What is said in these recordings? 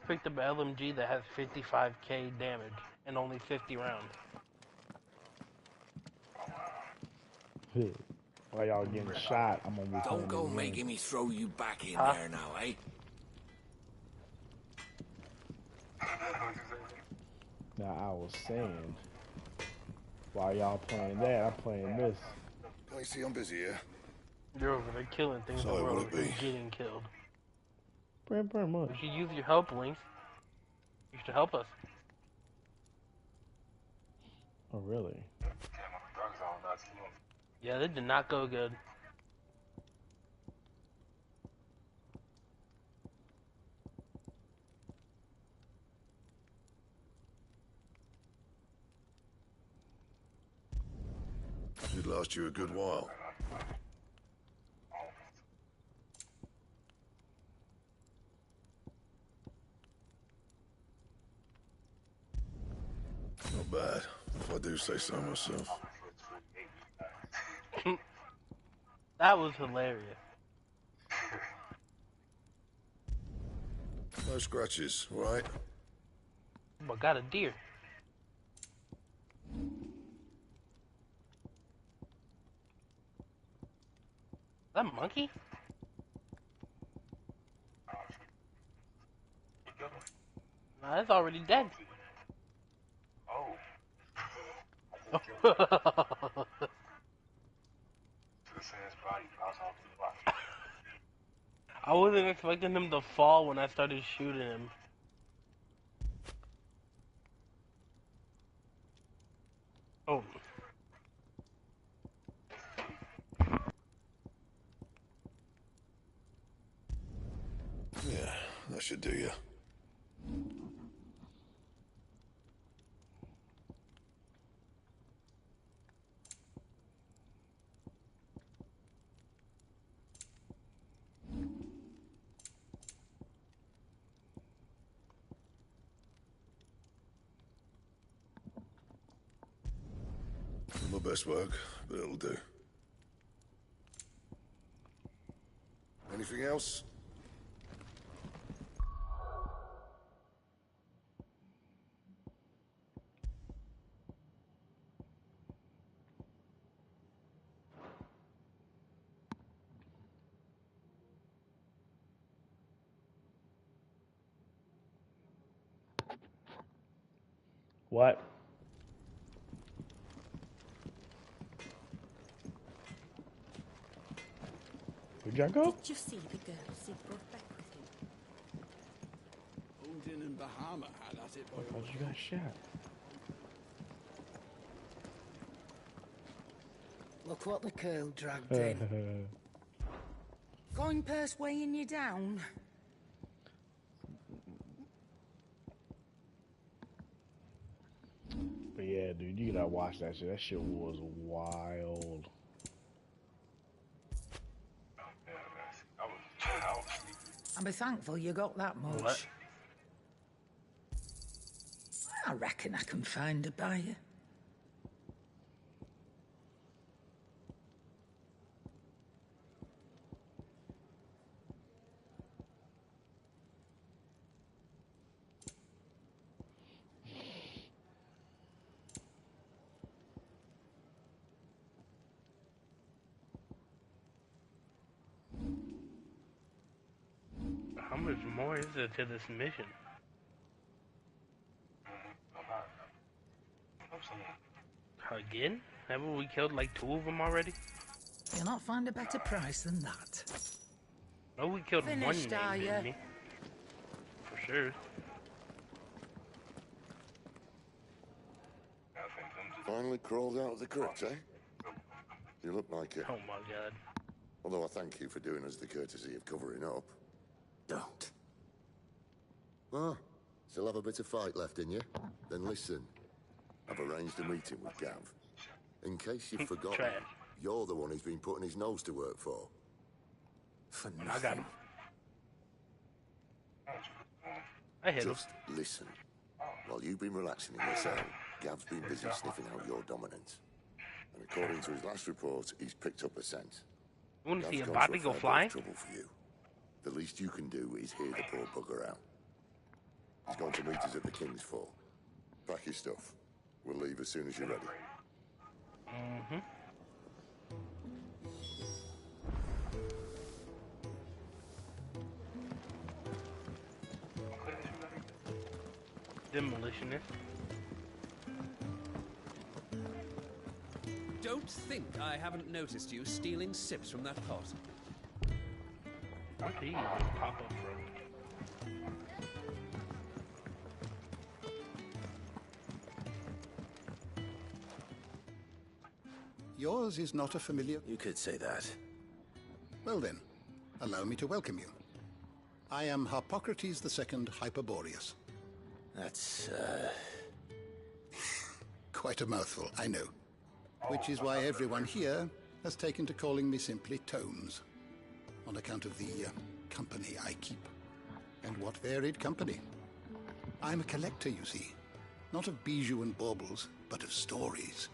picked up an LMG that has 55k damage and only 50 rounds. While y'all getting shot, I'm gonna be Don't playing go this game. making me throw you back in Huh? there now, eh? Now I was saying, while y'all playing that, I'm playing this. I see I'm busy here. You're over there killing things and So, we're what'll over it here be? getting killed. Pretty much. You should use your help links. You should help us. Oh, really? Yeah, that did not go good. Should last you a good while. Not bad, if I do say so myself. That was hilarious. No scratches, all right? But got a deer. That monkey? Nah, that's already dead. I wasn't expecting him to fall when I started shooting him. Oh. Yeah, that should do you. Not my best work, but it'll do. Anything else? What? Where'd y'all go? Did you see the girls he brought back with him? Odin and Bahama had at it, I boy. thought you got shot. Look what the curl dragged in. Going purse weighing you down? But yeah, dude, you gotta watch that shit. That shit was wild. And be thankful you got that much. What? I reckon I can find a buyer. How much more is there to this mission? Again? Haven't we killed like 2 of them already? You'll not find a better price than that. No, we killed Finished, one are name, didn't ya? we? For sure. Finally crawled out of the crypt, eh? You look like it. Oh my god. Although I thank you for doing us the courtesy of covering up. Don't. Ah, still have a bit of fight left in you? Then listen. I've arranged a meeting with Gav. In case you've forgotten, Trash. you're the one he's been putting his nose to work for. For I got nothing. him. I hit him. Just listen. While you've been relaxing in your cell, Gav's been busy sniffing out your dominance. And according to his last report, he's picked up a scent. You wanna see Gav's a gone to body a go fair bit of flying? trouble for you. The least you can do is hear the poor bugger out. He's going to meet us at the King's Fall. Pack your stuff. We'll leave as soon as you're ready. Mm-hmm. Demolitionist. Don't think I haven't noticed you stealing sips from that pot. Where'd these pop up from? Yours is not a familiar... You could say that. Well then, allow me to welcome you. I am Harpocrates II Hyperboreus. That's, Quite a mouthful, I know. Which is why everyone here has taken to calling me simply Tomes, on account of the company I keep. And what varied company. I'm a collector, you see. Not of bijou and baubles, but of stories.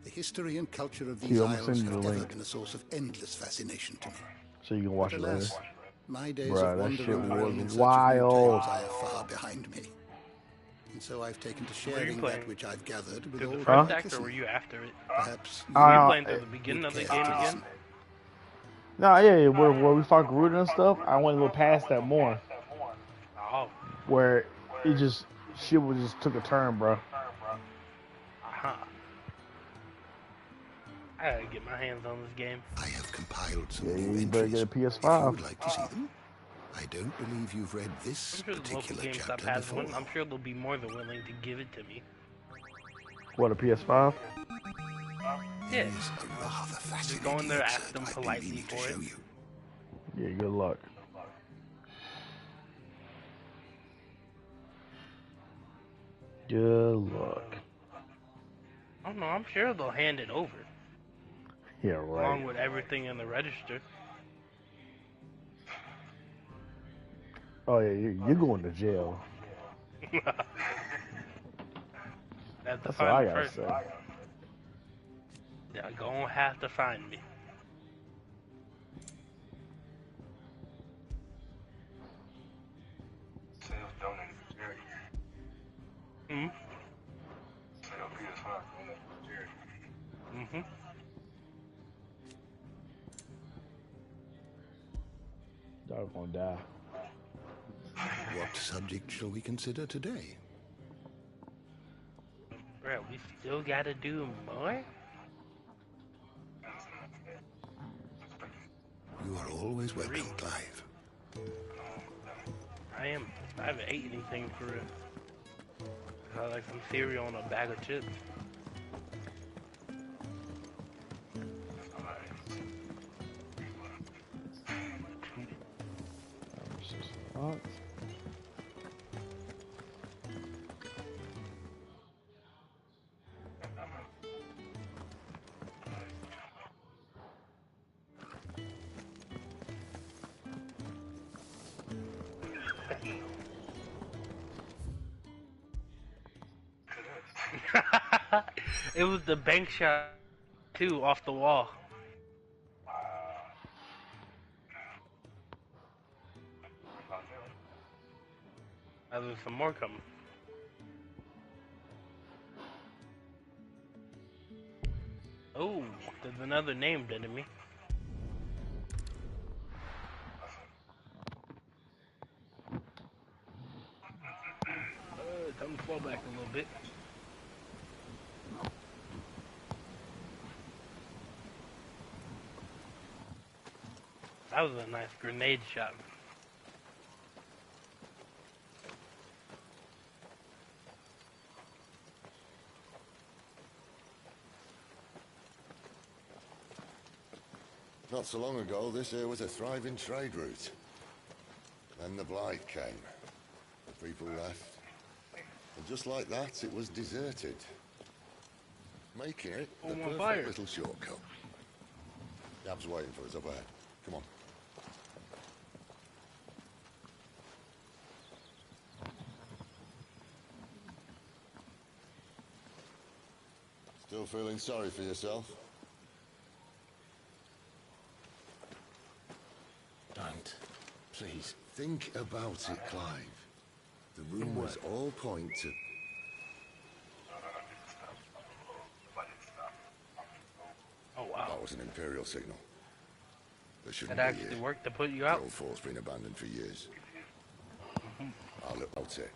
The history and culture of these isles have ever been a source of endless fascination to me. So you can watch it later. Alas, my days Bruh, of that wandering shit around in was search of new wild. tales are far behind me. And so I've taken to sharing that which I've gathered with Through all the who first might act, or listen. were you after it? Perhaps Were you no, playing through the beginning of the game again? No, yeah, where we fought Garuda and stuff, I went a little past that more. Oh. Where it just, shit was just took a turn, bro. Uh-huh. I gotta get my hands on this game. I have compiled some Yeah, new you better entries. get a If you PS5. would like to see them, I don't believe you've read this I'm sure the local particular GameStop chapter has before. one. I'm sure they'll be more than willing to give it to me. What, a PS5? Yeah. It is a rather fascinating go in there, ask excerpt them I've been politely meaning to for it. show you. Yeah, good luck. Good luck. I don't know. I'm sure they'll hand it over. Yeah, right. Along with everything in the register. Oh yeah, you're going to jail. Have to That's what find I me gotta first. say. They're gonna have to find me. Sales donated for charity. Hmm? Sale PS5 donated for charity. Mm-hmm. Dog gonna die. What subject shall we consider today? Bro, we still gotta do more? You are always welcome, Clive. I haven't ate anything for real. I like some cereal and a bag of chips. What? It was the bank shot, too, off the wall. There's some more coming. Oh, there's another named enemy. Time to fall back a little bit. That was a nice grenade shot. Not so long ago, this here was a thriving trade route. Then the Blight came. The people left. And just like that, it was deserted. Making it the On perfect fire. little shortcut. Gab's waiting for us up ahead. Come on. Still feeling sorry for yourself? Don't. Please. Think about it, Clive. The room where signs all point to... Oh wow. That was an Imperial signal. There That shouldn't be actually here. worked to put you The out. old fort's been abandoned for years. I'll look out it.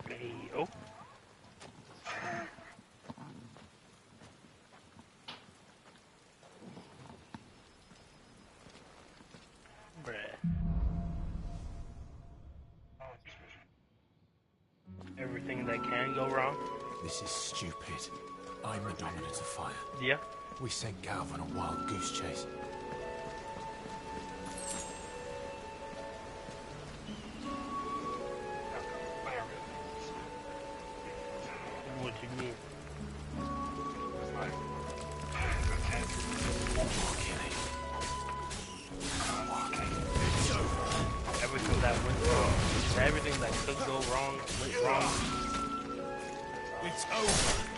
Hey, oh. Bruh. Everything that can go wrong. This is stupid. I'm the dominant of fire. Yeah. We sent Galvan a wild goose chase. What you mean? Everything that went wrong, everything that could go wrong went wrong. It's over.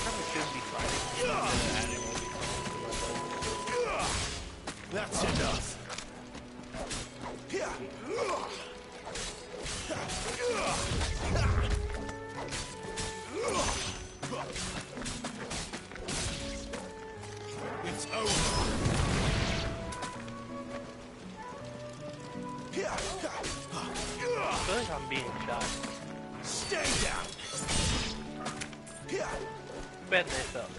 Probably should be fighting. That's enough. It's over. I feel like I'm being shot. Stay down. Bet this up.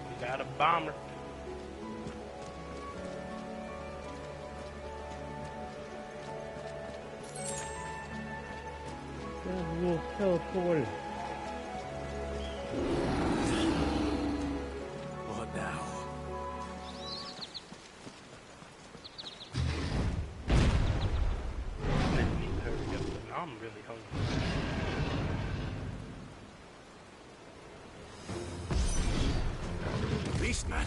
We got a bomber. Teleported. What now? Let me hurry up. I'm really hungry. Beastman.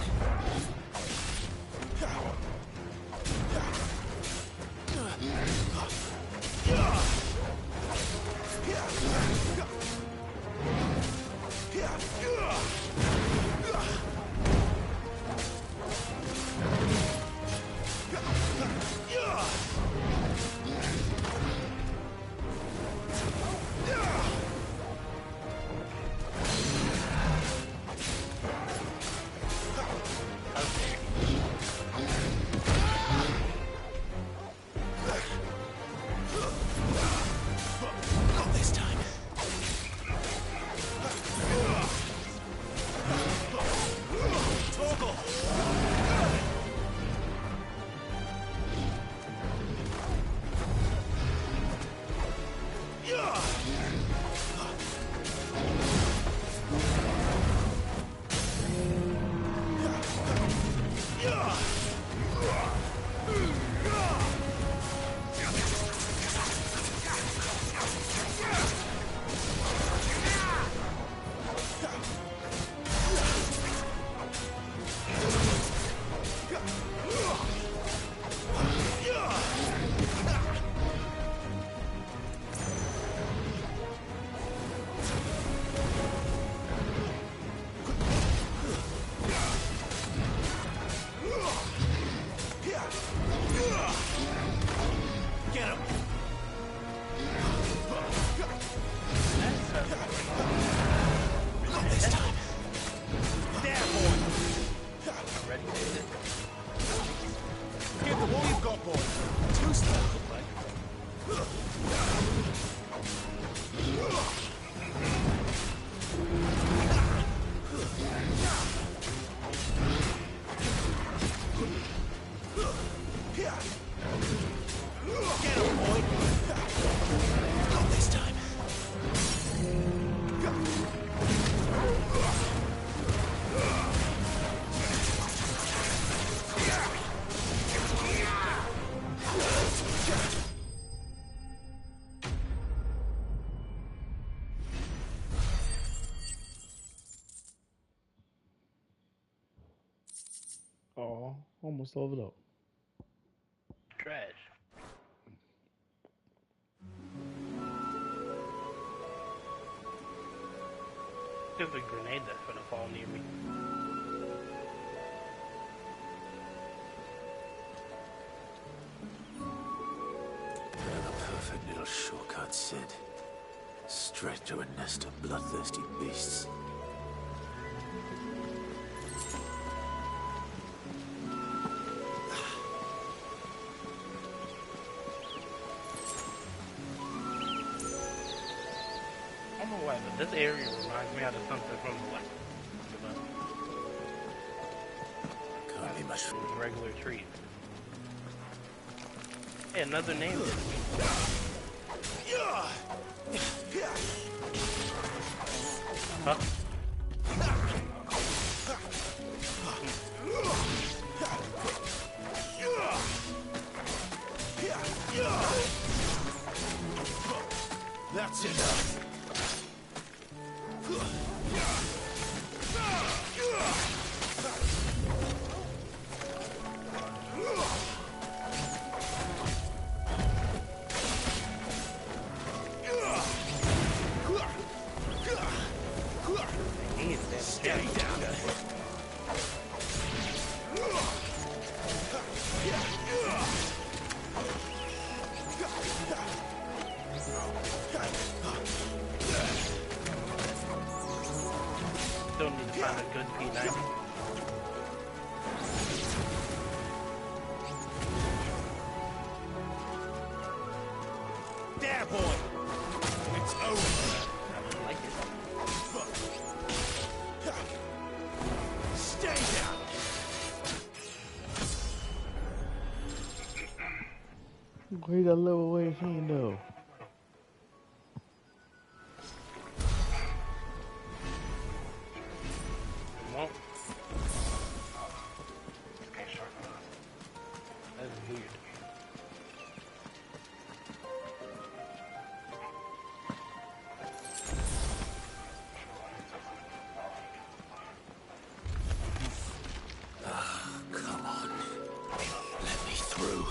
almost leveled up. Trash. There's a grenade that's gonna fall near me. The perfect little shortcut, Sid. Straight to a nest of bloodthirsty beasts. I don't know why, but this area reminds me of something from the West. Can't be much. Regular trees. Hey, another name. Huh? That's enough. Still need to find a good P90. There, boy. It's over. I like it. Stay down. Wait a level way he know. Won't. That's weird. Come on. Let me through.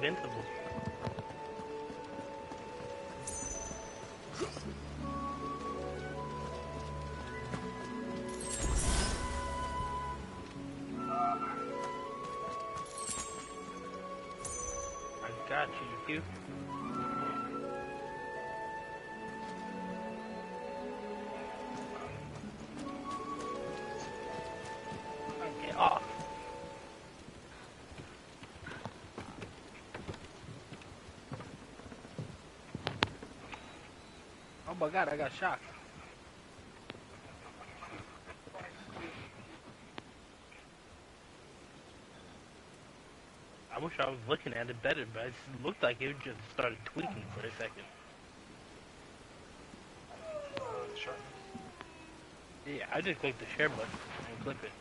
invincible. I got you. Get off. Oh my god, I got shocked. I wish I was looking at it better, but it looked like it just started tweaking for a second. Sure. Yeah, I just clicked the share button and clip it.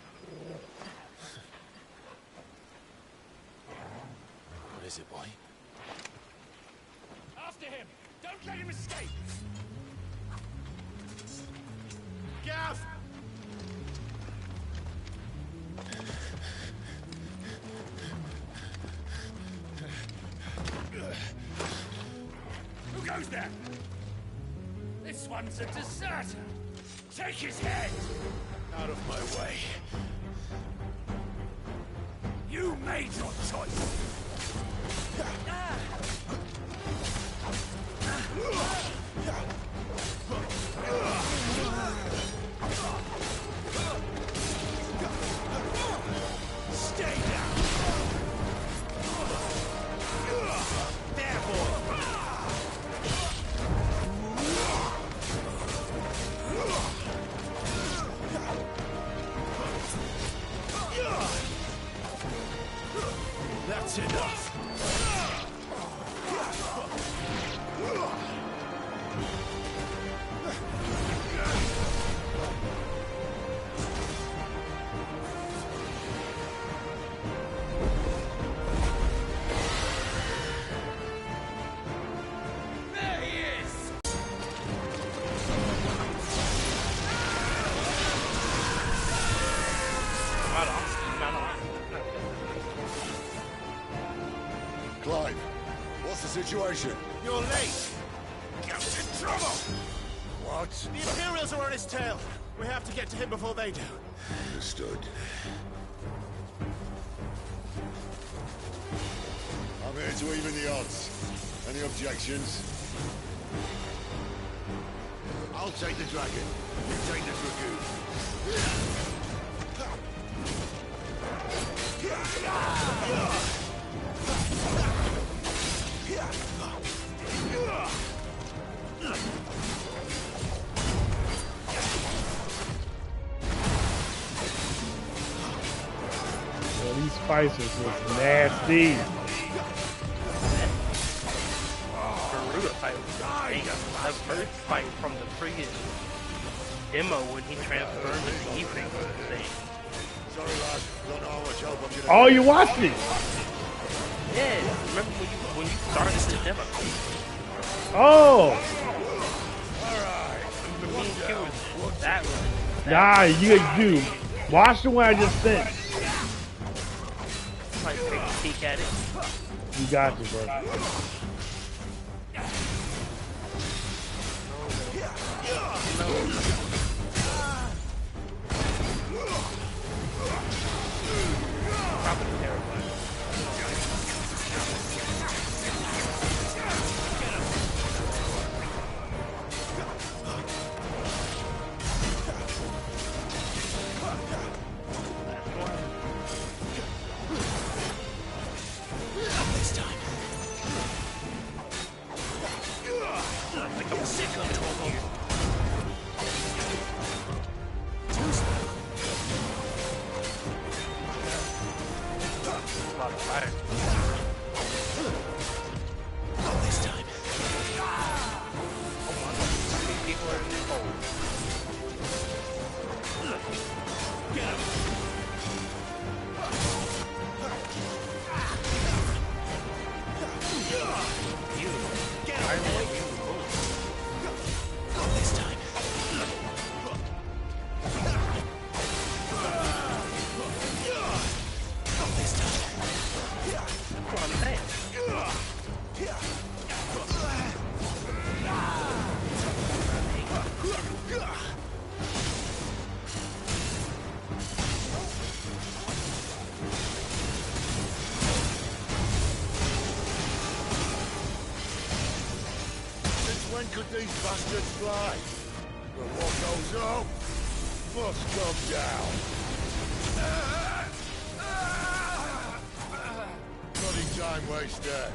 What is it, boy? After him! Don't let him escape! Gav! Who goes there? This one's a deserter! Take his head! Out of my way. You made your choice! Stay down! There, boy! That's enough! There he is! Clive, what's the situation? You're late! Cap's in trouble! What? The Imperials are on his tail! We have to get to him before they do. Understood. I'm here to even the odds. Any objections? I'll take the dragon. You take the dragoon. Well, these fights are just nasty. Garuda fight was insane. The first fight from the previous demo when he transferred to Evening was insane. Sorry, lad. Don't know how much help I'm gonna Oh, you watched it? Yeah, remember when you started the demo? Oh! Remember me and Q was that was Nah, you do. Watch the one I just sent. like take a peek at it. You got you, bro. Probably terrifying. This time. Like I'm sick of it. A lot of fire. Not this time. Oh my god, how many people are in this hole? Get him! You. Get I him! want you. Not this time. Not this time. could these bastards fly? But what goes up must come down. Bloody time waster.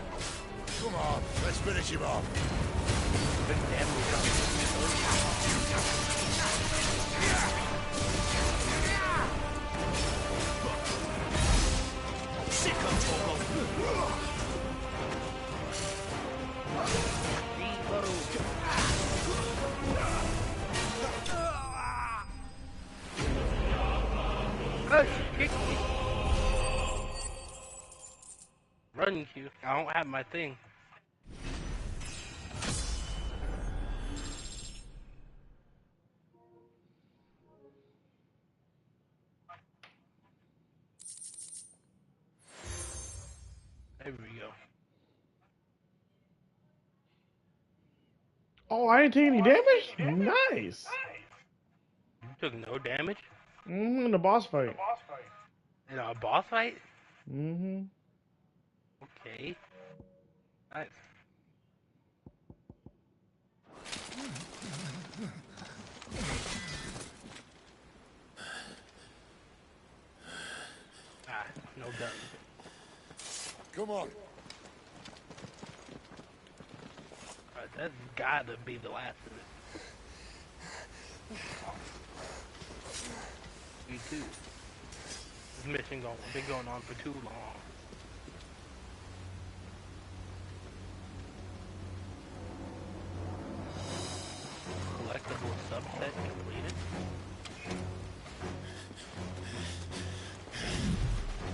Come on, let's finish him off. Oh, she kicked me. Run, Q. I don't have my thing. There we go. Oh, I didn't take any damage? Nice. You took no damage? In the boss fight. In a boss fight? Mm-hmm. Okay. Nice. Ah, no gun. Come on. Alright, that's gotta be the last of it. Me too. This mission been going on for too long. Collectible subset completed.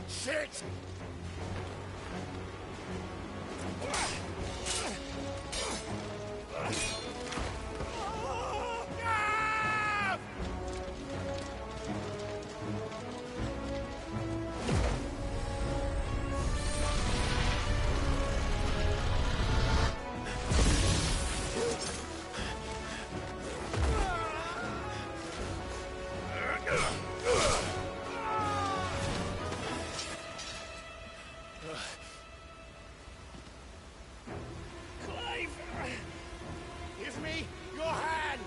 Shit! Give me your hand!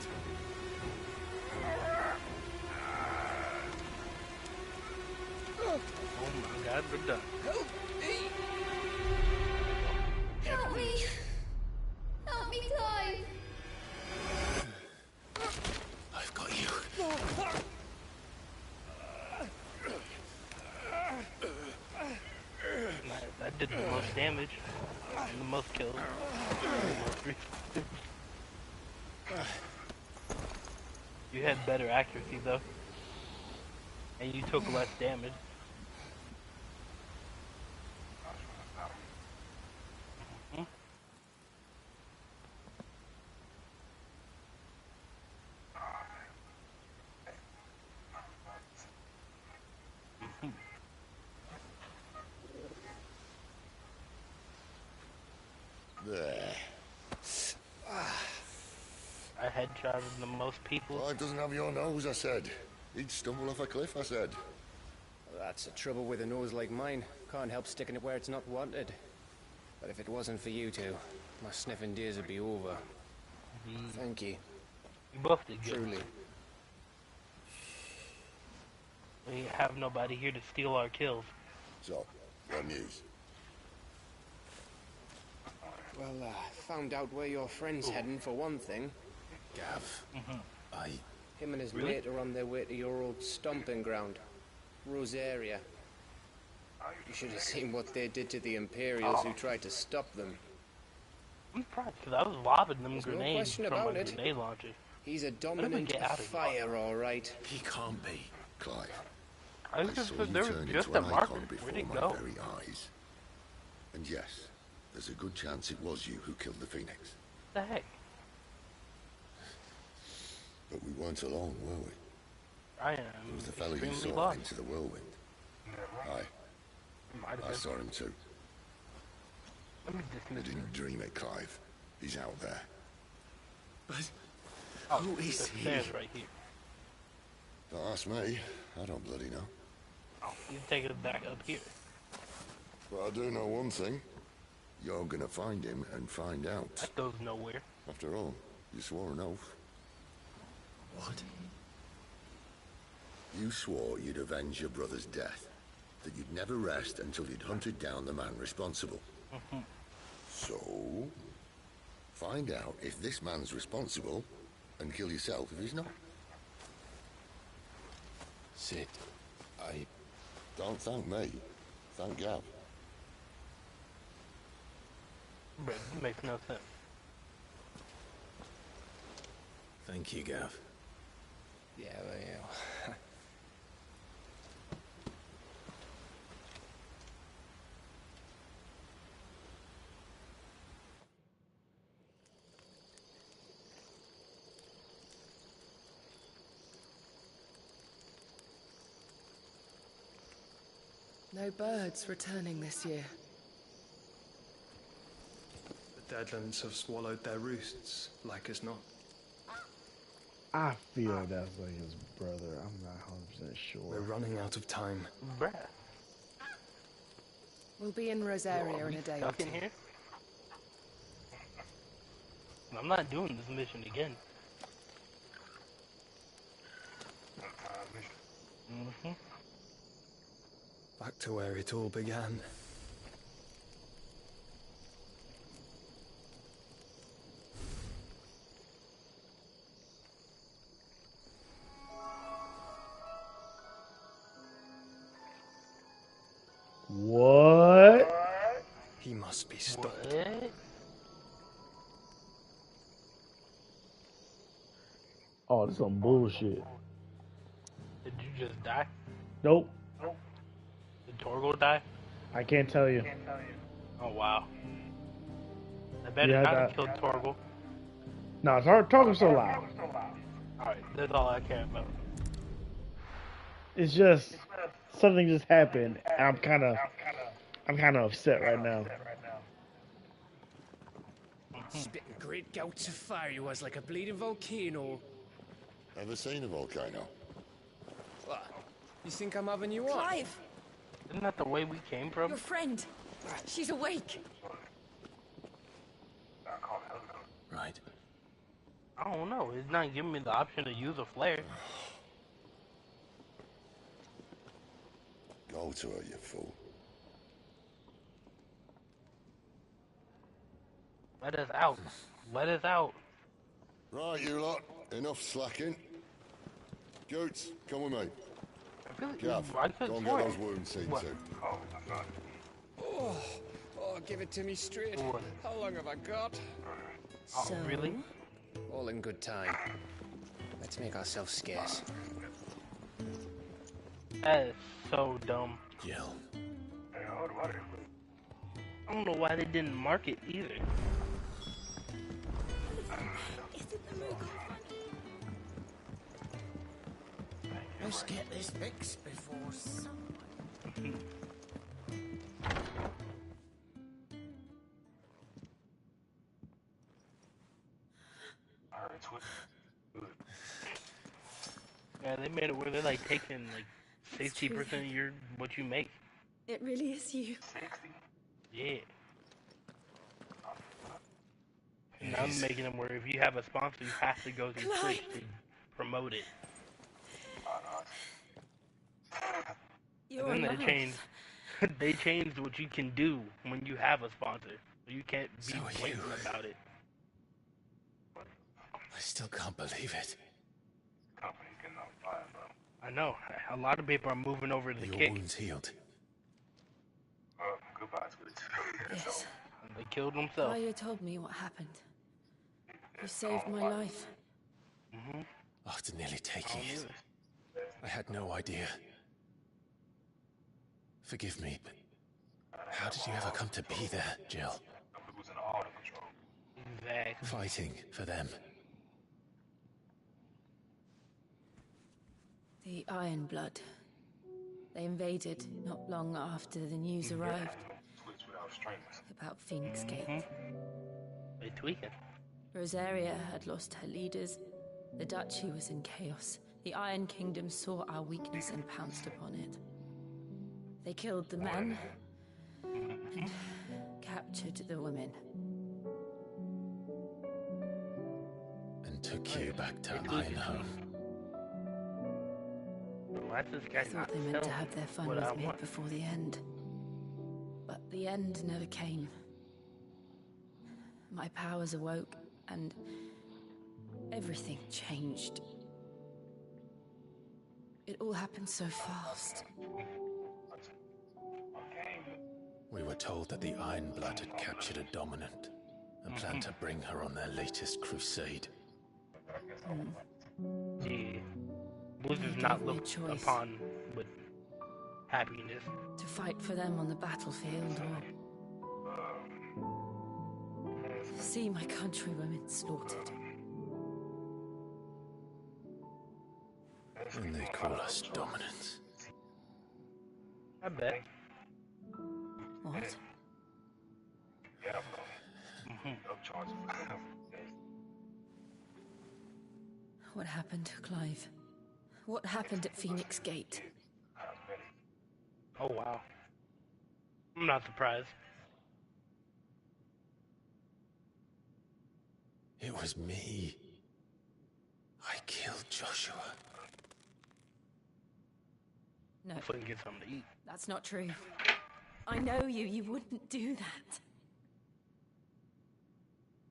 Oh my god, we're done. Help me! Help me! Help me, Clive! I've got you. That did the most damage. And the most kills. You had better accuracy though. And you took less damage. Mhm. Mhm. There. I headshotted the most people. Clive doesn't have your nose, I said. He'd stumble off a cliff, I said. That's the trouble with a nose like mine. Can't help sticking it where it's not wanted. But if it wasn't for you two, my sniffing days would be over. Thank you. You both did good. Truly. We have nobody here to steal our kills. So, what news? Well, found out where your friend's heading for one thing. Gav, Him and his Really? mate are on their way to your old stomping ground, Rosaria. You should have seen what they did to the Imperials who tried to stop them. I'm surprised because I was lobbing them There's no grenades question from about my it. grenade launcher. He's a Let him dominant get out of here. fire, all right. he can't be. Clive, I was I just saw you there was turn just into a an marker. icon before Where'd it my go? very eyes. And yes, there's a good chance it was you who killed the Phoenix. What the heck? But we weren't alone, were we? I am It was the fellow you extremely saw lost. into the whirlwind. Might have I been. saw him too. Let me I dismiss him. didn't dream it, Clive. He's out there. But Oh, who is the he? stairs right here. Don't ask me. I don't bloody know. Oh, you take it back up here. But I do know one thing. You're gonna find him and find out. That goes nowhere. After all, you swore an oath. What? You swore you'd avenge your brother's death, that you'd never rest until you'd hunted down the man responsible. So, find out if this man's responsible, and kill yourself if he's not. Cid, I... Don't thank me. Thank Gav. But it makes no sense. Thank you, Gav. Yeah, well. No birds returning this year. The Deadlands have swallowed their roosts, like as not. I feel that's like his brother. I'm not 100% sure. We're running out of time. Bruh. We'll be in Rosaria in a day or Stuck two. in here? I'm not doing this mission again. Mm-hmm. Back to where it all began. What? He must be stopped. What? Oh, this is some bullshit. Did you just die? Nope. Did Torgal die? I can't tell you. Oh wow. I better Yeah, not that- have killed Torgal. No, talking so loud. Alright, that's all I care about. It's just something just happened, and I'm kind of upset right now. Spitting great gouts of fire he was like a bleeding volcano. Ever seen a volcano? What? You think I'm having you on? Clive, Isn't that the way we came from? your friend. She's awake. Right. I don't know. It's not giving me the option to use a flare. Go to her, you fool. Let us out. Let us out. Right, you lot. Enough slacking. Goots, come with me. I feel like Gav, I go could and swear. get those wounds seen What? to. Oh, give it to me straight. What? How long have I got? Oh, So? really? All in good time. Let's make ourselves scarce. That is so dumb. Jill. I don't know why they didn't mark it either. Let's get this fixed before someone... Yeah, they made it where they're like taking like 60% of your what you make. It really is you. Yeah. And I'm making them where if you have a sponsor, you have to go through Twitch to promote it. You're And then alive. they changed. They changed what you can do when you have a sponsor. So you can't be So are you. blatant about it. I still can't believe it. I know. A lot of people are moving over to the Your kick. wounds healed. Yes. They killed themselves. Aya told me what happened. You saved my life. Mm-hmm. After nearly taking it, I had no idea. Forgive me, but how did you ever come to be there, Jill? Exactly. Fighting for them. The Iron Blood. They invaded not long after the news arrived about Phoenix Gate. They tweaking. Rosaria had lost her leaders. The Duchy was in chaos. The Iron Kingdom saw our weakness and pounced upon it. They killed the men and captured the women. and took you back to Ironhome. Why does this I guy thought not they meant to tell have their fun what I with me want? before the end. But the end never came. My powers awoke, and everything changed. It all happened so fast. We were told that the Ironblood had captured a dominant and planned to bring her on their latest crusade. The Booth is not looked upon with happiness. To fight for them on the battlefield, or see my countrywomen slaughtered. And they call us dominants. I bet. What? What happened to Clive? What happened at Phoenix Gate? Oh wow. I'm not surprised. It was me. I killed Joshua. No. Hopefully get something to eat. That's not true. I know you. You wouldn't do that.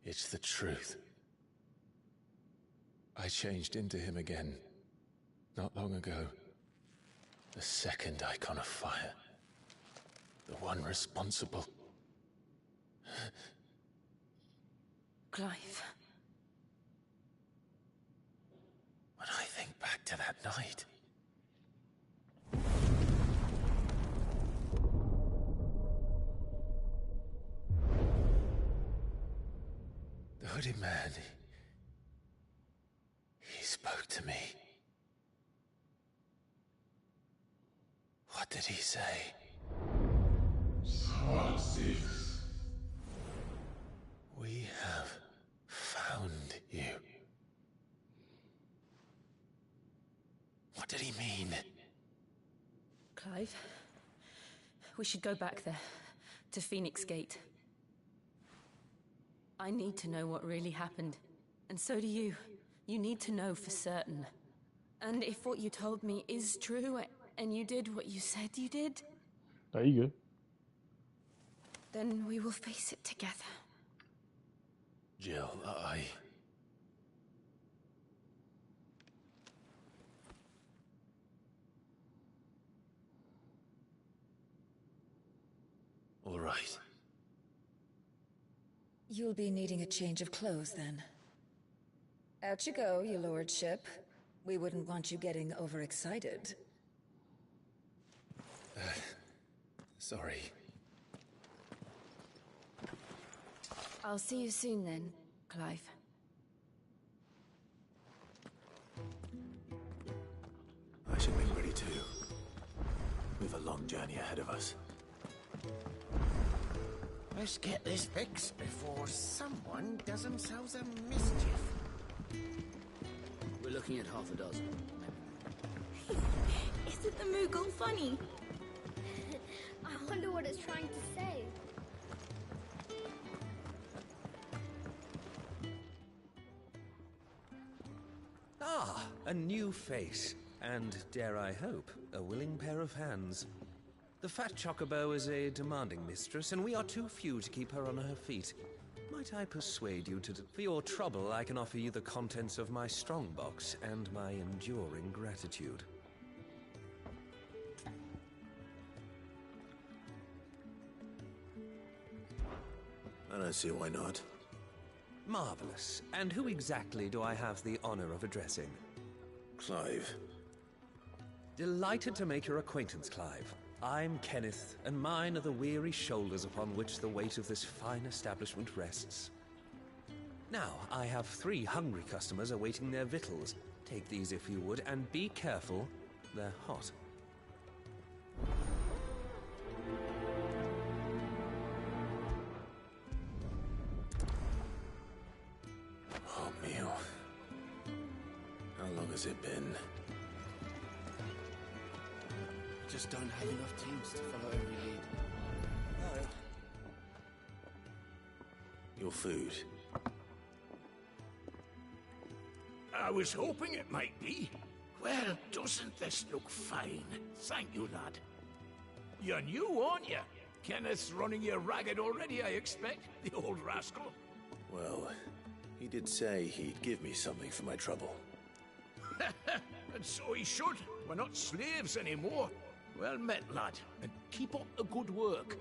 It's the truth. I changed into him again, not long ago. The second icon of fire. The one responsible. Clive. When I think back to that night... The hooded man... He spoke to me. What did he say? We have found you. What did he mean? Clive, we should go back there, to Phoenix Gate. I need to know what really happened, and so do you. You need to know for certain. And if what you told me is true, and you did what you said you did, There you go. then we will face it together. Jill, All right. You'll be needing a change of clothes, then. Out you go, your lordship. We wouldn't want you getting overexcited. Sorry. I'll see you soon then, Clive. I should make ready too. We've a long journey ahead of us. Let's get this fixed before someone does themselves a mischief. We're looking at half a dozen. Isn't the Moogle funny? I wonder what it's trying to say. Ah, a new face. And, dare I hope, a willing pair of hands. The fat chocobo is a demanding mistress, and we are too few to keep her on her feet. Might I persuade you to... For your trouble, I can offer you the contents of my strongbox and my enduring gratitude. I don't see why not. Marvelous. And who exactly do I have the honor of addressing? Clive. Delighted to make your acquaintance, Clive. I'm Kenneth, and mine are the weary shoulders upon which the weight of this fine establishment rests. Now, I have 3 hungry customers awaiting their victuals. Take these if you would, and be careful, they're hot. Oh, meal. How long has it been? Just don't have enough teams to follow every lead. No. Your food. I was hoping it might be. Well, doesn't this look fine? Thank you, lad. You're new, aren't you? Kenneth's running you ragged already, I expect, the old rascal. Well, he did say he'd give me something for my trouble. And so he should. We're not slaves anymore. Well met, lad, and keep up the good work.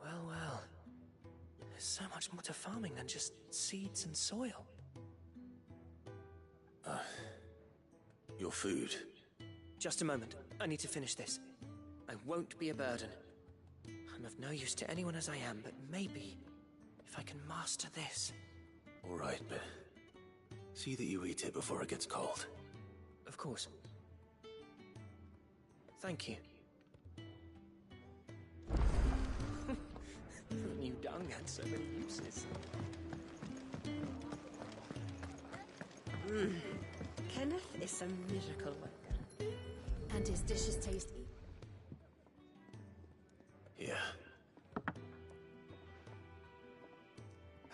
Well. There's so much more to farming than just seeds and soil. Your food. Just a moment. I need to finish this. I won't be a burden. I'm of no use to anyone as I am, but maybe if I can master this. All right, but see that you eat it before it gets cold. Of course. Thank you. Who knew dung had so many uses? Kenneth is a miracle worker. And his dishes tasty. Yeah.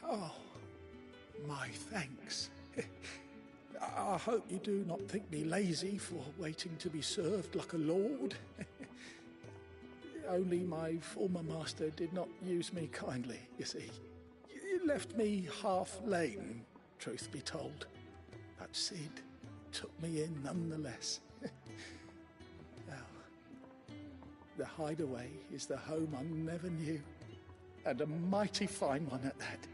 Oh, my thanks. I hope you do not think me lazy for waiting to be served like a lord. Only my former master did not use me kindly, you see. He left me half lame, truth be told. But Sid took me in nonetheless. Well, the hideaway is the home I never knew, and a mighty fine one at that.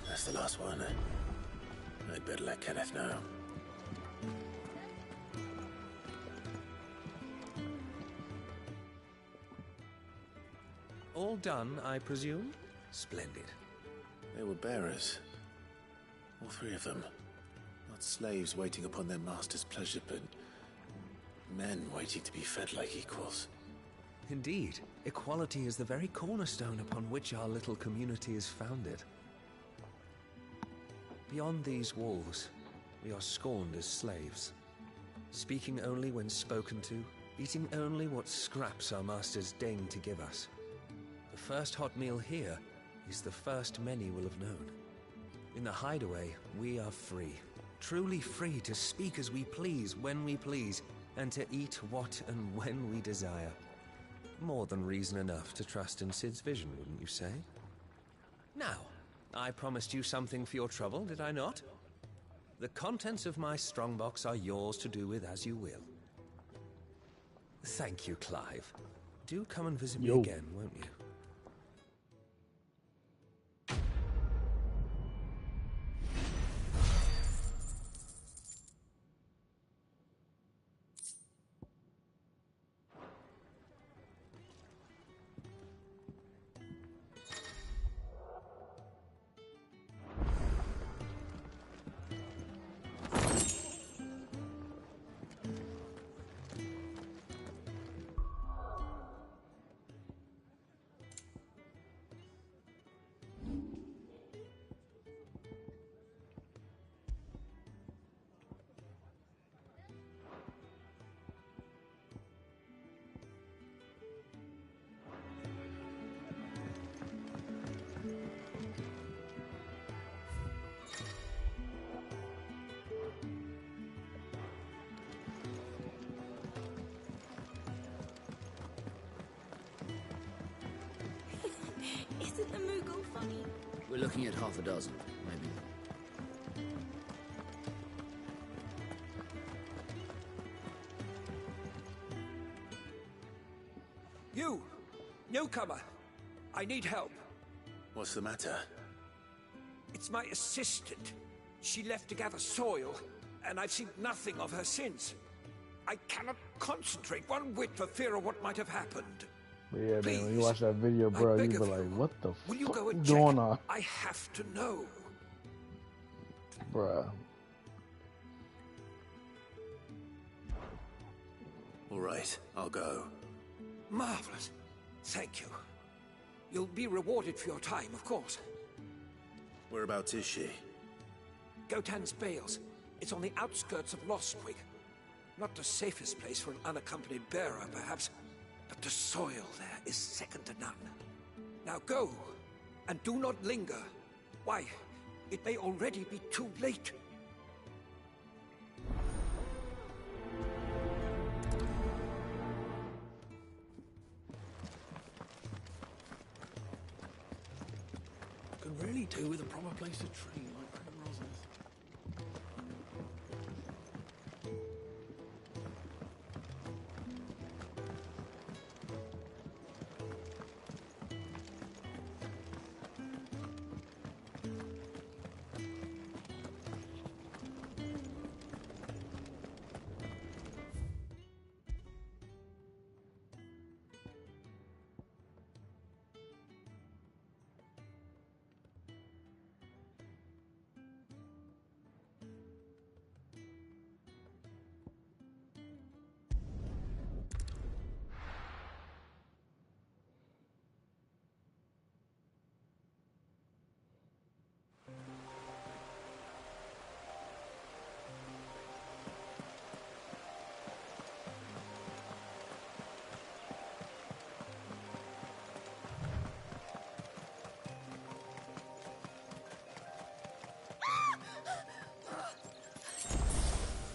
That's the last one. I'd better let Kenneth know. All done, I presume? Splendid. They were bearers. All three of them. Not slaves waiting upon their master's pleasure, but men waiting to be fed like equals. Indeed, equality is the very cornerstone upon which our little community is founded. Beyond these walls, we are scorned as slaves, speaking only when spoken to, eating only what scraps our masters deign to give us. The first hot meal here is the first many will have known. In the hideaway, we are free, truly free to speak as we please, when we please, and to eat what and when we desire. More than reason enough to trust in Sid's vision, wouldn't you say? Now, I promised you something for your trouble, did I not? The contents of my strongbox are yours to do with as you will. Thank you, Clive. Do come and visit me again, won't you? Isn't the Moogle funny? We're looking at half a dozen, maybe. You! Newcomer! I need help. What's the matter? It's my assistant. She left to gather soil, and I've seen nothing of her since. I cannot concentrate one whit for fear of what might have happened. But yeah, Please, man, when you watch that video, bro, you be like, what the fuck is going on? I have to know. Bruh. All right, I'll go. Marvelous. Thank you. You'll be rewarded for your time, of course. Whereabouts is she? Gotan's Bales. It's on the outskirts of Lostwig. Not the safest place for an unaccompanied bearer, perhaps, but the soil there is second to none. Now go, and do not linger. Why, it may already be too late. Could really do with a proper place to train like Primrose's.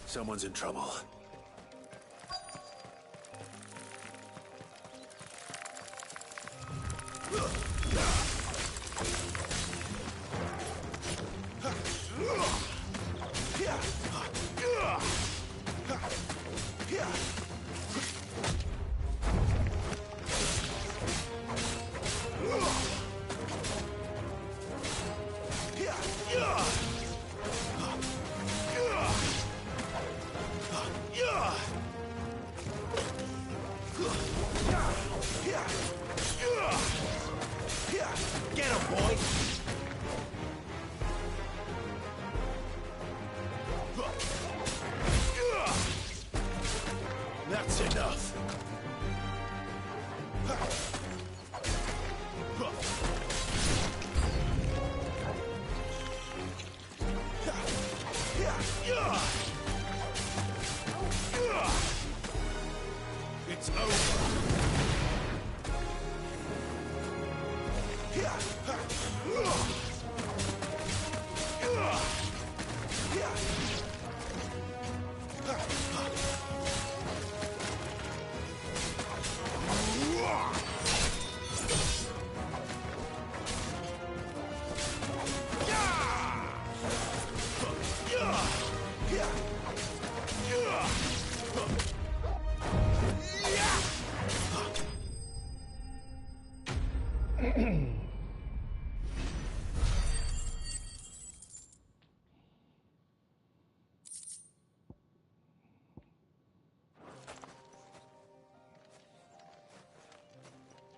Someone's in trouble. Get him, boy! That's enough. It's over.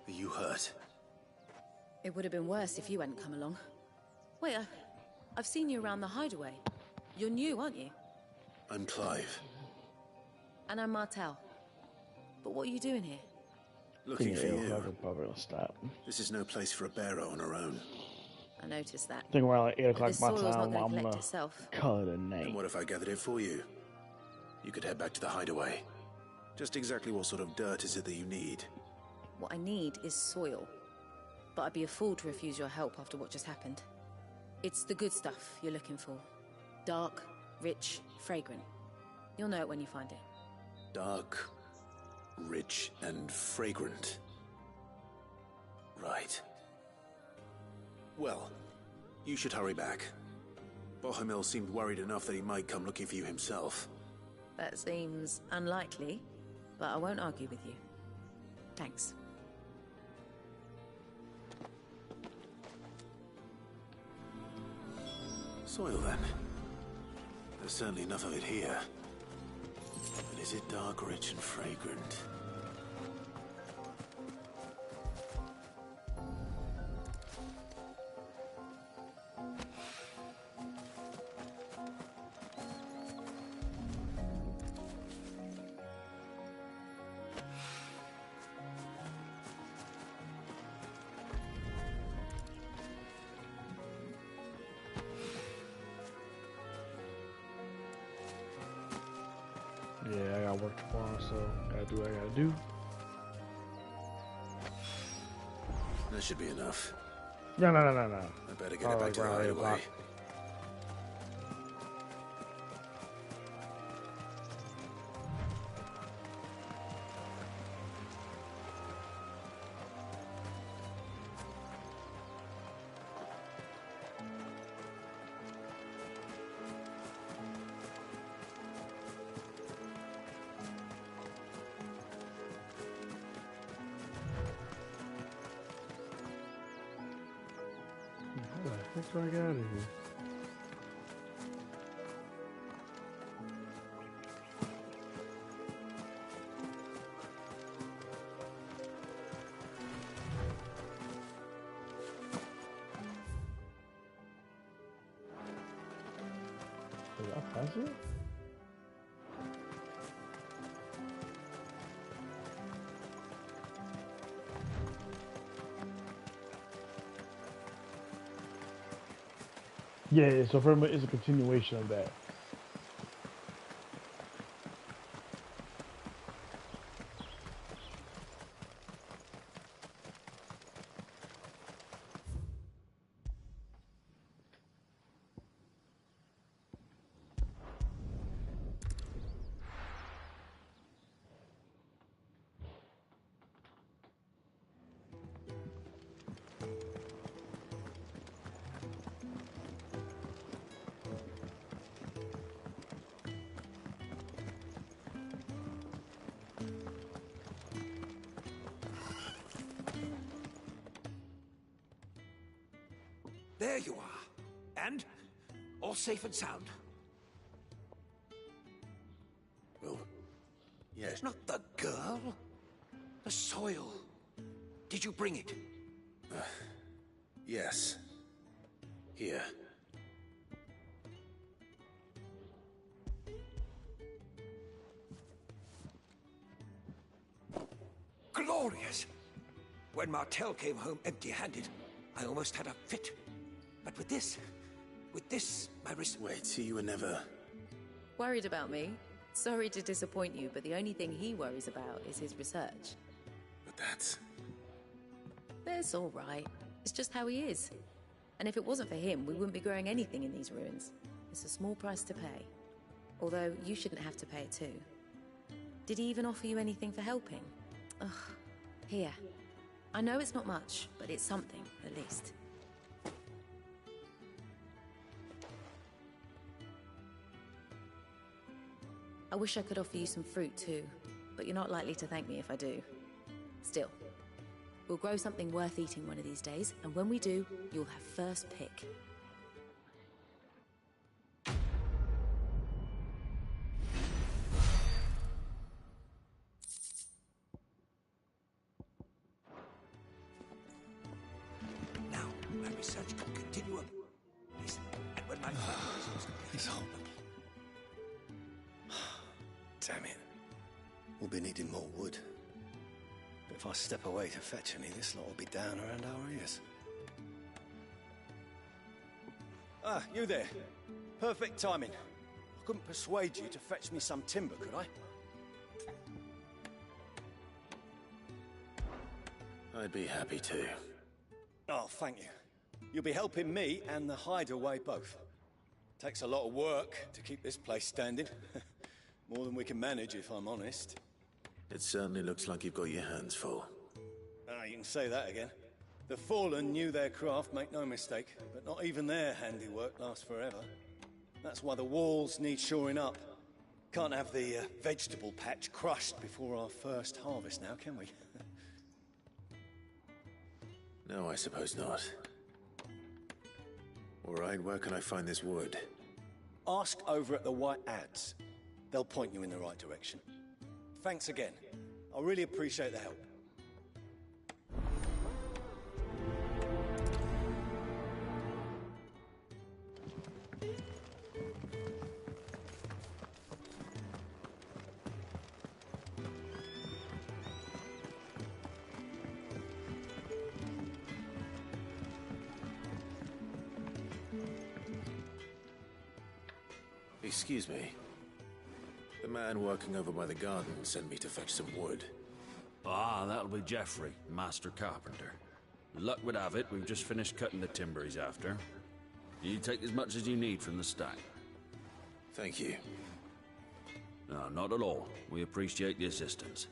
Are you hurt? It would have been worse if you hadn't come along. Wait, I've seen you around the hideaway. You're new, aren't you? I'm Clive. And I'm Martel. But what are you doing here? Looking for you. Probably stop. This is no place for a bearer on her own. I noticed that. I think around like 8 o'clock This my soil's not time, gonna I'm collect gonna itself. call it a night. And what if I gathered it for you? You could head back to the hideaway. Just exactly what sort of dirt is it that you need? What I need is soil. But I'd be a fool to refuse your help after what just happened. It's the good stuff you're looking for. Dark, rich, fragrant. You'll know it when you find it. Dark, rich, and fragrant. Right. Well, you should hurry back. Bohemil seemed worried enough that he might come looking for you himself. That seems unlikely, but I won't argue with you. Thanks. Soil, then. There's certainly enough of it here. But is it dark, rich, and fragrant? Yeah, I got work tomorrow, so gotta do what I gotta do. That should be enough. No. I better get it back to the hideaway. How do I get out of here? Did I pass it? Yeah, so for it's a continuation of that. There you are. And? All safe and sound? Well, yes. It's not the girl. The soil. Did you bring it? Yes. Here. Glorious! When Martel came home empty-handed, I almost had a fit. But with this, my wrist... Wait, so you were never... Worried about me? Sorry to disappoint you, but the only thing he worries about is his research. But that's... That's all right. It's just how he is. And if it wasn't for him, we wouldn't be growing anything in these ruins. It's a small price to pay. Although, you shouldn't have to pay it too. Did he even offer you anything for helping? Ugh. Here. I know it's not much, but it's something, at least. I wish I could offer you some fruit too, but you're not likely to thank me if I do. Still, we'll grow something worth eating one of these days, and when we do, you'll have first pick. Now, my research can continue. Please, and when my Please hold. Damn it. We'll be needing more wood. But if I step away to fetch any, this lot will be down around our ears. Ah, you there. Perfect timing. I couldn't persuade you to fetch me some timber, could I? I'd be happy to. Oh, thank you. You'll be helping me and the hideaway both. Takes a lot of work to keep this place standing. More than we can manage, if I'm honest. It certainly looks like you've got your hands full. Ah, you can say that again. The Fallen knew their craft, make no mistake, but not even their handiwork lasts forever. That's why the walls need shoring up. Can't have the vegetable patch crushed before our first harvest now, can we? No, I suppose not. All right, where can I find this wood? Ask over at the White Ads. They'll point you in the right direction. Thanks again. I really appreciate the help. Excuse me. The man working over by the garden sent me to fetch some wood. Ah, that'll be Geoffrey, Master Carpenter. Luck would have it, we've just finished cutting the timber he's after. You take as much as you need from the stack. Thank you. No, not at all. We appreciate the assistance.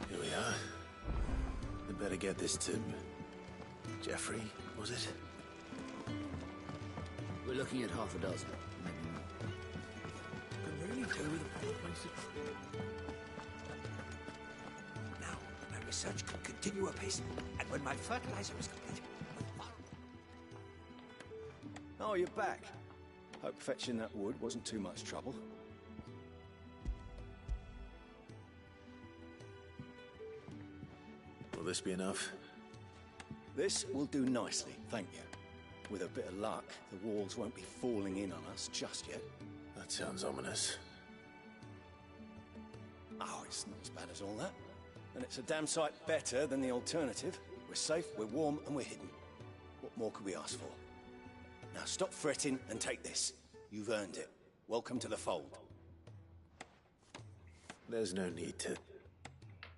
Here we are. I'd better get this to... Geoffrey, was it? We're looking at half a dozen, maybe more. Can really do with a proper place to... Now, my research can continue apace, and when my fertilizer is complete, Oh, you're back. Hope fetching that wood wasn't too much trouble. Will this be enough? This will do nicely, thank you. With a bit of luck, the walls won't be falling in on us just yet. That sounds ominous. Oh, it's not as bad as all that. And it's a damn sight better than the alternative. We're safe, we're warm, and we're hidden. What more could we ask for? Now stop fretting and take this. You've earned it. Welcome to the fold. There's no need to...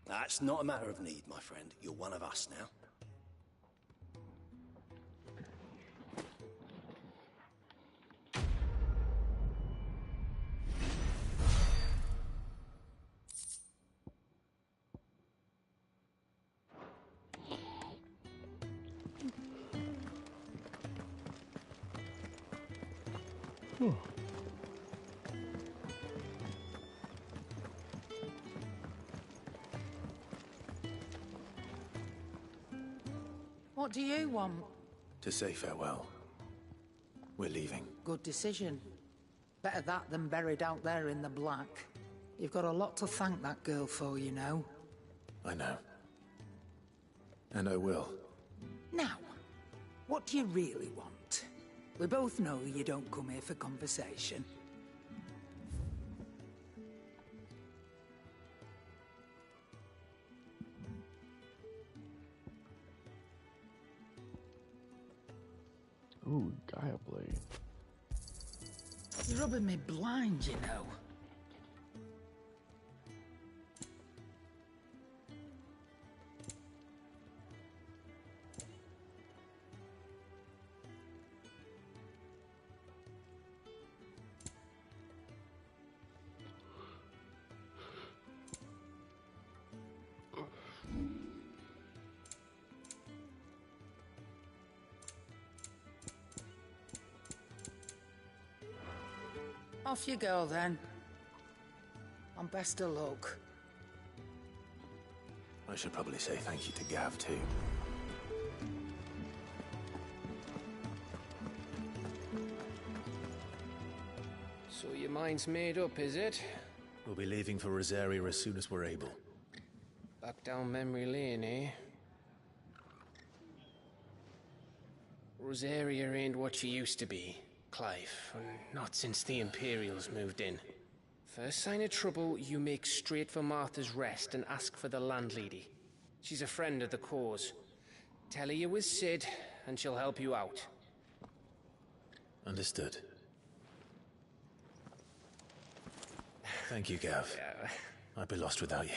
That's not a matter of need, my friend. You're one of us now. What do you want? To say farewell. We're leaving. Good decision. Better that than buried out there in the black. You've got a lot to thank that girl for, you know. I know. And I will. Now, what do you really want? We both know you don't come here for conversation. Ooh, Gaia Blade. You're rubbing me blind, you know. Off you go, then. And best of luck. I should probably say thank you to Gav, too. So your mind's made up, is it? We'll be leaving for Rosaria as soon as we're able. Back down memory lane, eh? Rosaria ain't what she used to be, Clive. Not since the Imperials moved in. First sign of trouble, you make straight for Martha's Rest and ask for the landlady. She's a friend of the cause. Tell her you was Sid, and she'll help you out. Understood. Thank you, Gav. I'd be lost without you.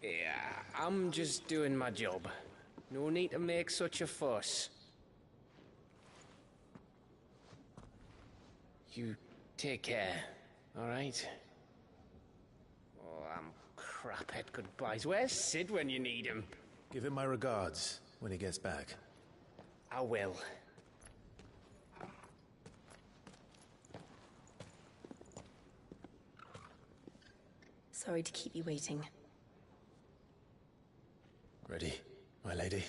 Yeah, I'm just doing my job. No need to make such a fuss. You take care, all right? Oh, I'm crap at goodbyes. Where's Sid when you need him? Give him my regards when he gets back. I will. Sorry to keep you waiting. Ready, my lady?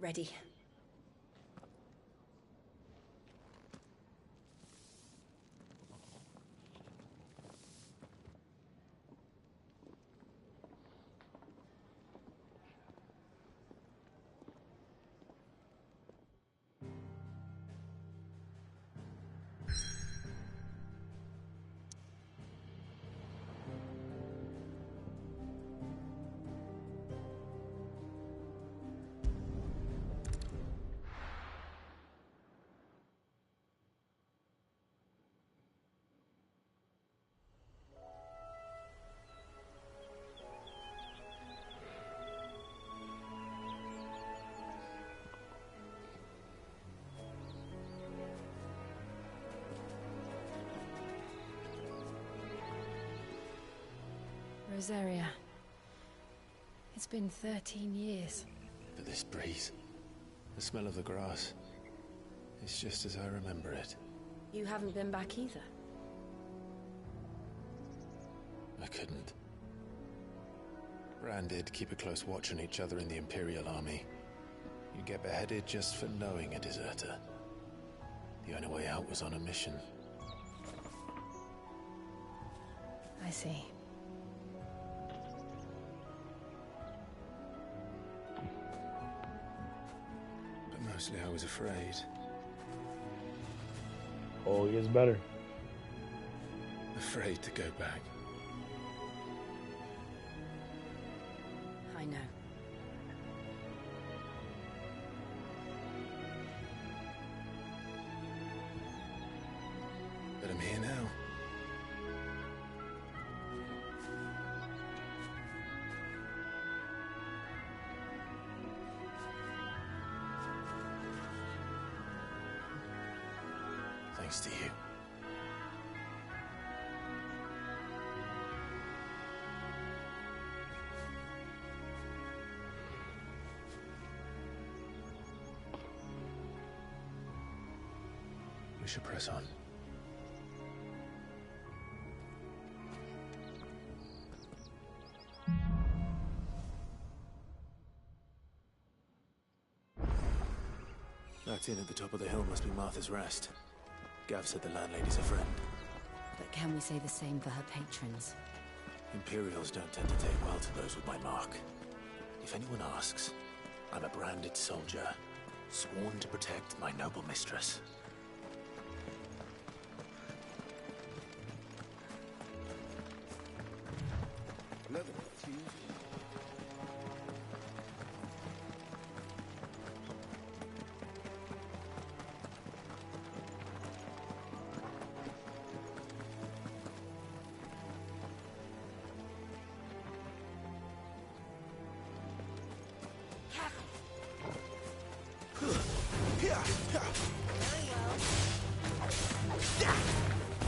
Ready. Rosaria. It's been 13 years. But this breeze, the smell of the grass, it's just as I remember it. You haven't been back either. I couldn't. Bran did keep a close watch on each other in the Imperial Army. You get beheaded just for knowing a deserter. The only way out was on a mission. I see. But mostly I was afraid. Oh, he is better. Afraid to go back. I know. But I'm here now. Thanks to you. We should press on. That inn at the top of the hill must be Martha's Rest. Gav said the landlady's a friend. But can we say the same for her patrons? Imperials don't tend to take well to those with my mark. If anyone asks, I'm a branded soldier, sworn to protect my noble mistress.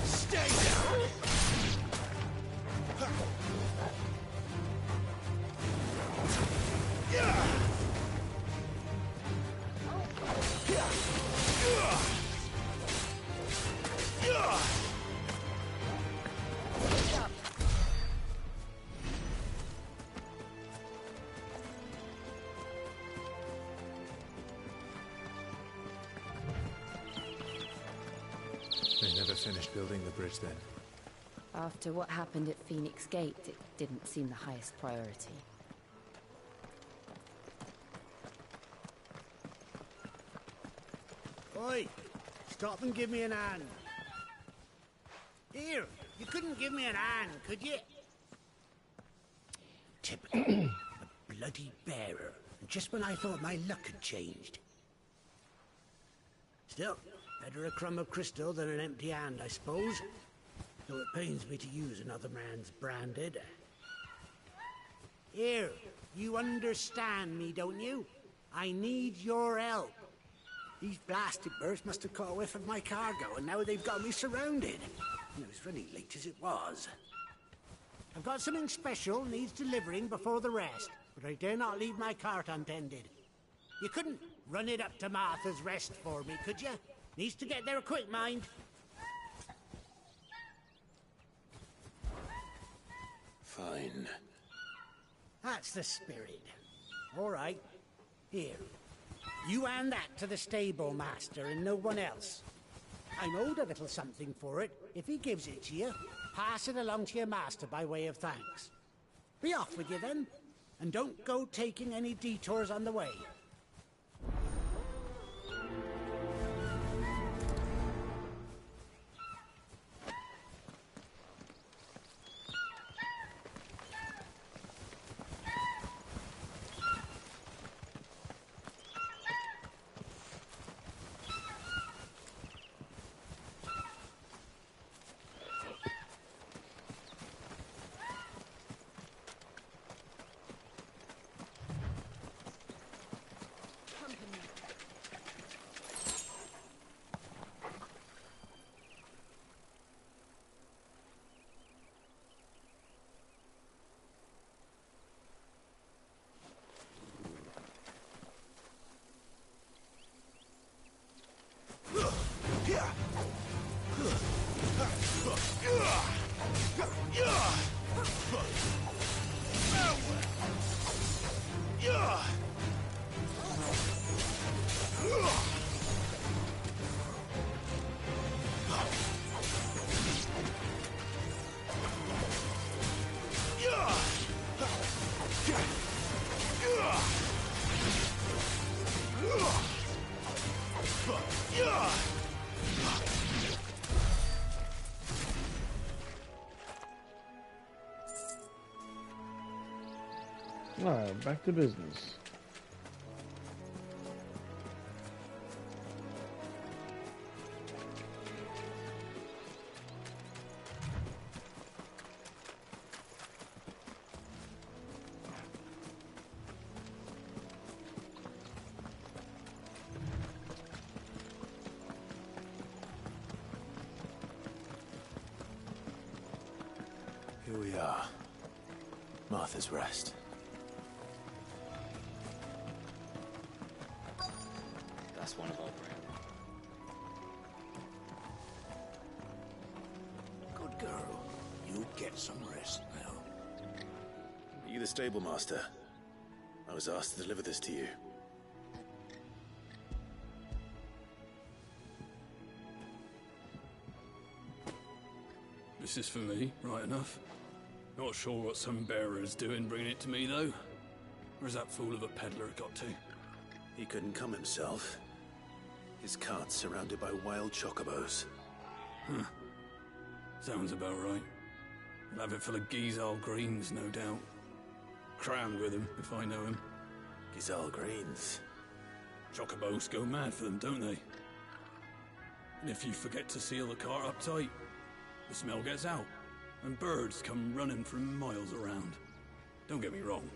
Stay down! They never finished building the bridge then. After what happened at Phoenix Gate, it didn't seem the highest priority. Oi! Stop and give me an hand. Here, you couldn't give me an hand, could you? Typical. A bloody bearer. Just when I thought my luck had changed. Still, better a crumb of crystal than an empty hand, I suppose. Though it pains me to use another man's branded. Here, you understand me, don't you? I need your help. These blasted birds must have caught a whiff of my cargo, and now they've got me surrounded. And I was running late as it was. I've got something special needs delivering before the rest, but I dare not leave my cart untended. You couldn't run it up to Martha's Rest for me, could you? Needs to get there quick, mind. Fine. That's the spirit. All right. Here. You hand that to the stable master and no one else. I'm owed a little something for it. If he gives it to you, pass it along to your master by way of thanks. Be off with you then, and don't go taking any detours on the way. Alright, back to business. Here we are. Martha's Rest. That's one of our brand. Good girl. You get some rest now. Are you the stable master? I was asked to deliver this to you. This is for me, right enough. Not sure what some bearer is doing bringing it to me, though. Where's that fool of a peddler got to? He couldn't come himself. His cart's surrounded by wild chocobos. Huh. Sounds about right. He'll have it full of Gizal greens, no doubt. Crammed with him, if I know him. Gizal greens? Chocobos go mad for them, don't they? And if you forget to seal the cart up tight, the smell gets out, and birds come running from miles around. Don't get me wrong.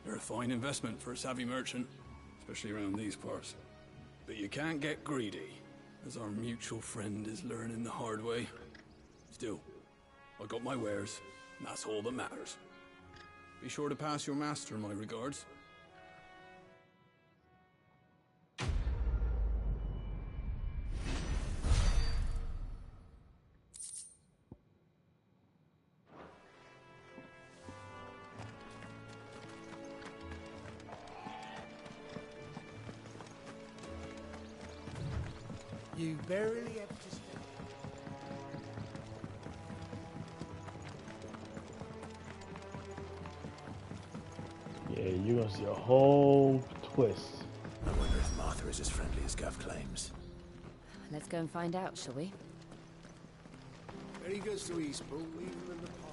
They're a fine investment for a savvy merchant, especially around these parts. But you can't get greedy, as our mutual friend is learning the hard way. Still, I got my wares, and that's all that matters. Be sure to pass your master my regards. You barely have to stay. Yeah, you're gonna see a whole twist. I wonder if Martha is as friendly as Gav claims. Let's go and find out, shall we? Very good, to Eastbourne, leave them in the park.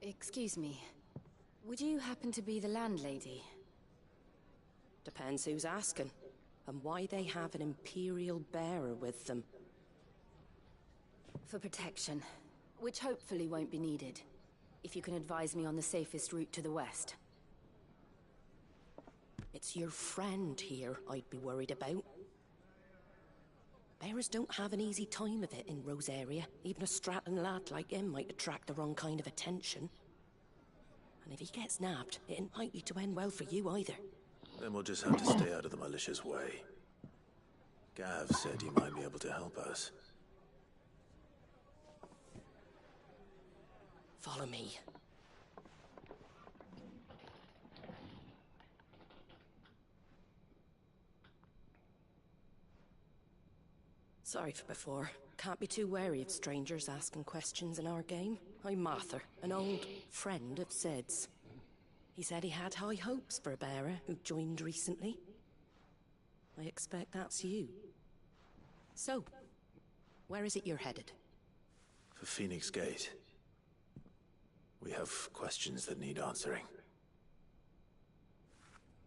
Excuse me. Would you happen to be the landlady? Depends who's asking, and why they have an Imperial bearer with them. For protection, which hopefully won't be needed. If you can advise me on the safest route to the west. It's your friend here I'd be worried about. Bearers don't have an easy time of it in Rosaria. Even a Stratton lad like him might attract the wrong kind of attention. And if he gets nabbed, it ain't likely to end well for you either. Then we'll just have to stay out of the malicious way. Gav said he might be able to help us. Follow me. Sorry for before. Can't be too wary of strangers asking questions in our game. I'm Martha, an old friend of Sid's. He said he had high hopes for a bearer who joined recently. I expect that's you. So, where is it you're headed? For Phoenix Gate. We have questions that need answering.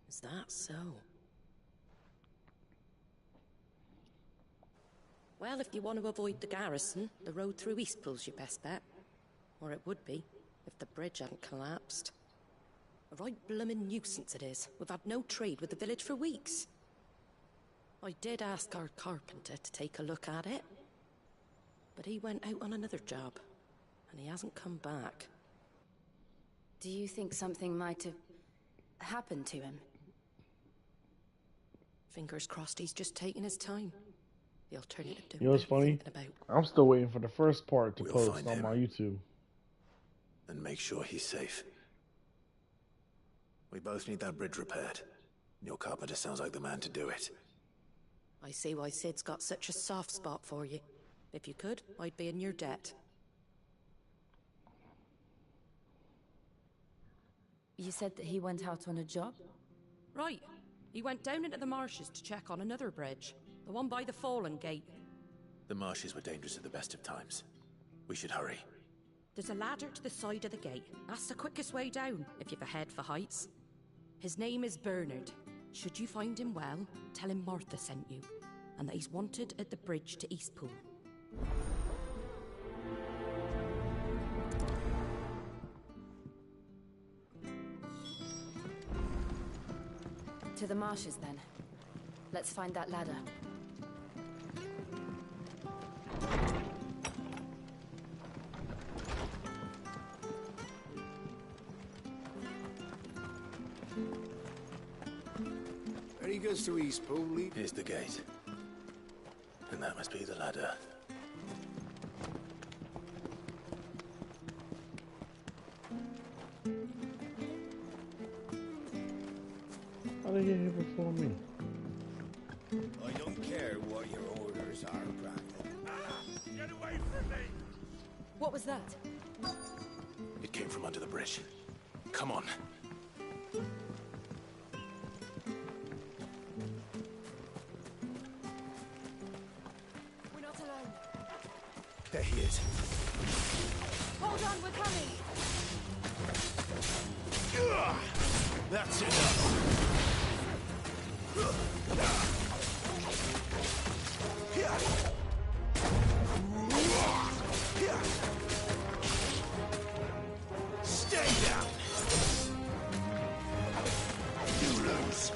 Is that so? Well, if you want to avoid the garrison, the road through Eastpool's your best bet. Or it would be, if the bridge hadn't collapsed. A right bloomin' nuisance it is. We've had no trade with the village for weeks. I did ask our carpenter to take a look at it. But he went out on another job, and he hasn't come back. Do you think something might have happened to him? Fingers crossed he's just taking his time. The alternative to You know what's funny? I'm still waiting for the first part to post on my YouTube. and make sure he's safe. We both need that bridge repaired. Your carpenter sounds like the man to do it. I see why Sid's got such a soft spot for you. If you could, I'd be in your debt. You said that he went out on a job? Right. He went down into the marshes to check on another bridge. The one by the Fallen Gate. The marshes were dangerous at the best of times. We should hurry. There's a ladder to the side of the gate. That's the quickest way down, if you've a head for heights. His name is Bernard. Should you find him well, tell him Martha sent you, and that he's wanted at the bridge to Eastpool. To the marshes, then. Let's find that ladder. Where he goes to Eastpool, lead. Here's the gate. And that must be the ladder. How did they get here before me? I don't care what your orders are, Brandon. Get away from me! What was that? It came from under the bridge. Come on. We're not alone. There he is. Hold on, we're coming! That's enough! Stay down! You lose!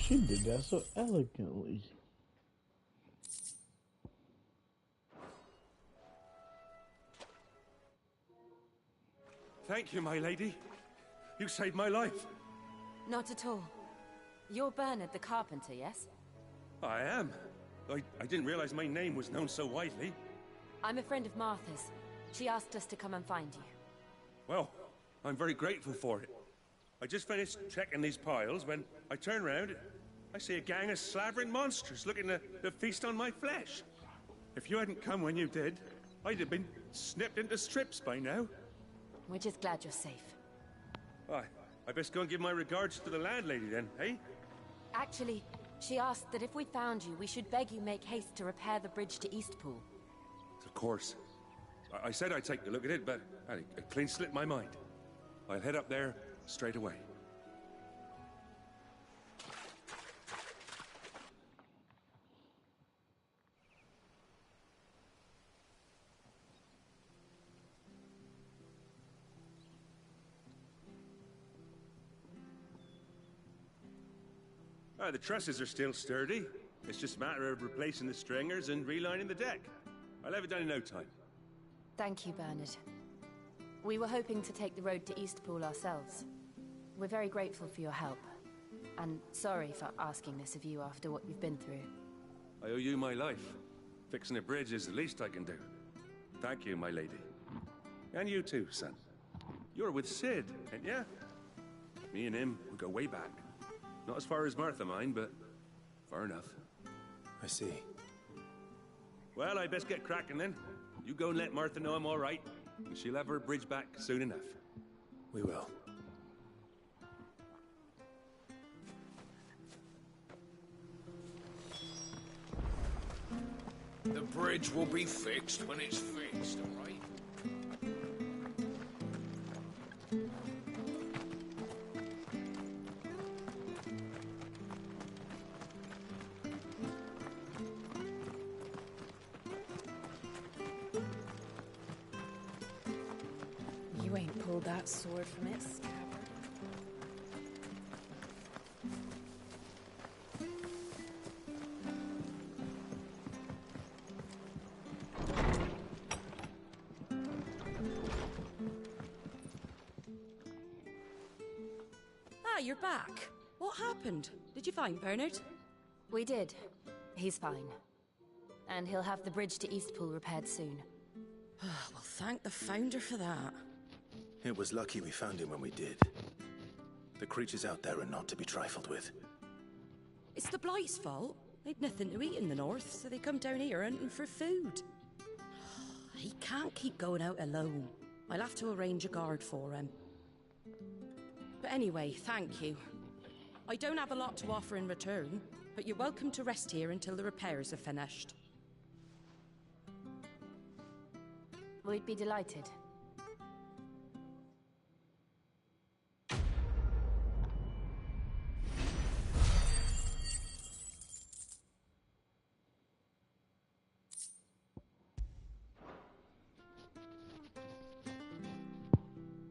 She did that so elegantly. Thank you, my lady. You saved my life. Not at all. You're Bernard the carpenter, yes? I am. I didn't realize my name was known so widely. I'm a friend of Martha's. She asked us to come and find you. Well, I'm very grateful for it. I just finished checking these piles when I turn around, I see a gang of slavering monsters looking to feast on my flesh. If you hadn't come when you did, I'd have been snipped into strips by now. We're just glad you're safe. I best go and give my regards to the landlady then, eh? Actually, she asked that if we found you, we should beg you make haste to repair the bridge to Eastpool. Of course. I said I'd take a look at it, but it clean slipped my mind. I'll head up there straight away. The trusses are still sturdy. It's just a matter of replacing the stringers and relining the deck. I'll have it done in no time. Thank you, Bernard. We were hoping to take the road to Eastpool ourselves. We're very grateful for your help. And sorry for asking this of you after what you've been through. I owe you my life. Fixing a bridge is the least I can do. Thank you, my lady. And you too, son. You're with Sid, ain't ya? Me and him, we go way back. Not as far as Martha, mind, but far enough. I see. Well, I best get cracking then. You go and let Martha know I'm all right, and she'll have her bridge back soon enough. We will. The bridge will be fixed when it's fixed, all right? that sword from its scabbard. Ah, you're back. What happened? Did you find Bernard? We did. He's fine. And he'll have the bridge to Eastpool repaired soon. Well, thank the Founder for that. It was lucky we found him when we did. The creatures out there are not to be trifled with. It's the Blight's fault. They'd nothing to eat in the north, so they come down here hunting for food. He can't keep going out alone. I'll have to arrange a guard for him. But anyway, thank you. I don't have a lot to offer in return, but you're welcome to rest here until the repairs are finished. We'd be delighted.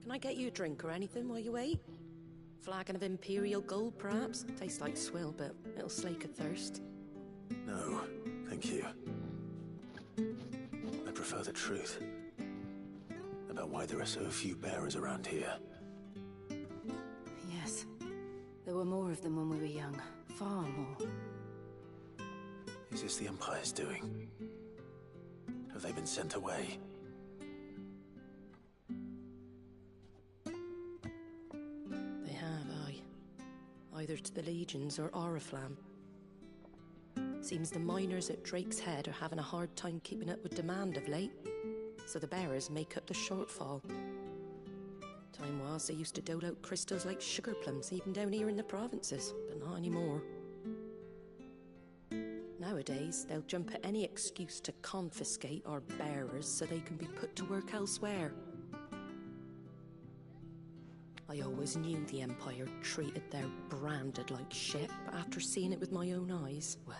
Can I get you a drink or anything while you wait? Flagon of Imperial Gold, perhaps? Tastes like swill, but it'll slake a thirst. No, thank you. I prefer the truth. About why there are so few bearers around here. Yes. There were more of them when we were young. Far more. Is this the Empire's doing? Have they been sent away? They have, aye. Either to the Legions or Oriflamme. Seems the miners at Drake's Head are having a hard time keeping up with demand of late, so the bearers make up the shortfall. Time was they used to dole out crystals like sugar plums even down here in the provinces, but not anymore. Nowadays, they'll jump at any excuse to confiscate our bearers so they can be put to work elsewhere. I always knew the Empire treated their branded like shit, but after seeing it with my own eyes, well...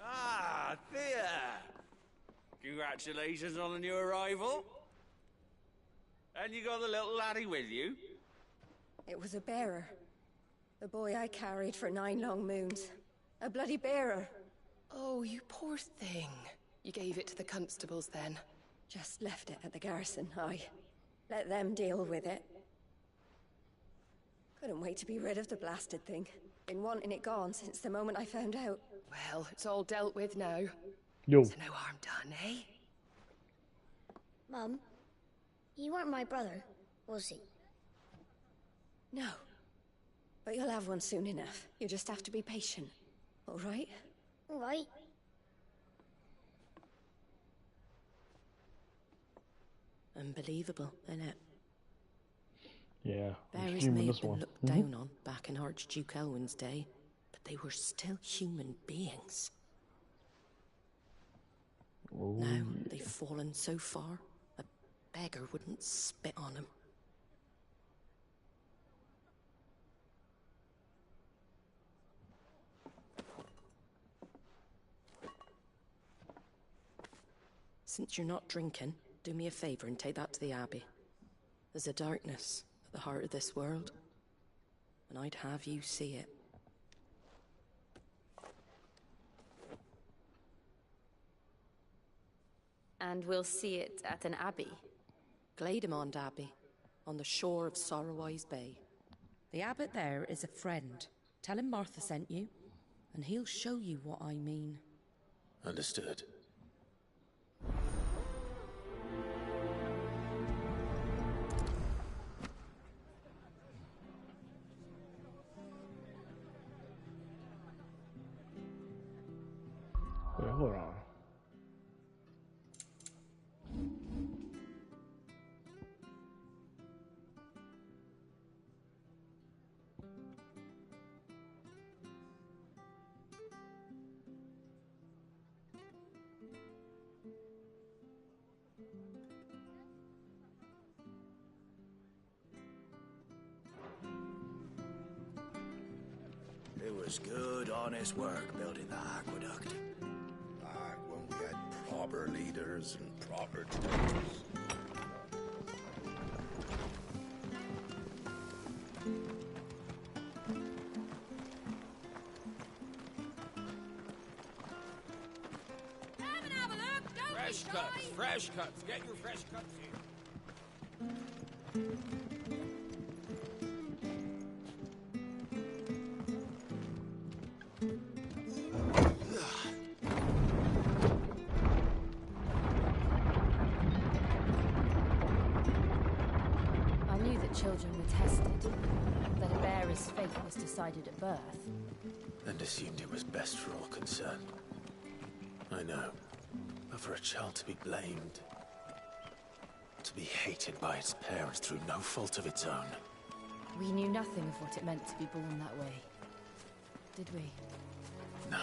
Ah, Thea! Congratulations on the new arrival. And you got the little laddie with you? It was a bearer. The boy I carried for 9 long moons. A bloody bearer. Oh, you poor thing. You gave it to the constables then? Just left it at the garrison, aye. Let them deal with it. Couldn't wait to be rid of the blasted thing. Been wanting it gone since the moment I found out. Well, it's all dealt with now. Yo. So no harm done, eh? Mum, you weren't my brother, was he? No. But you'll have one soon enough. You just have to be patient. All right? All right. Unbelievable, innit? Yeah, Bearers human, may have this been one. looked down on back in Archduke Elwin's day, but they were still human beings. Oh, Now they've fallen so far, a beggar wouldn't spit on them. Since you're not drinking, do me a favor and take that to the Abbey. There's a darkness at the heart of this world, and I'd have you see it. And we'll see it at an abbey. Glademond Abbey, on the shore of Sorrowwise Bay. The abbot there is a friend. Tell him Martha sent you, and he'll show you what I mean. Understood. Wait, hold on. It was good, honest work building the aqueduct. I won't proper leaders and proper tales. Fresh cuts, fresh cuts. Get your fresh cuts here. I knew that children were tested, that a bearer's fate was decided at birth. And assumed it was best for all concerned. I know. But for a child to be blamed, to be hated by its parents through no fault of its own. We knew nothing of what it meant to be born that way. Did we? No.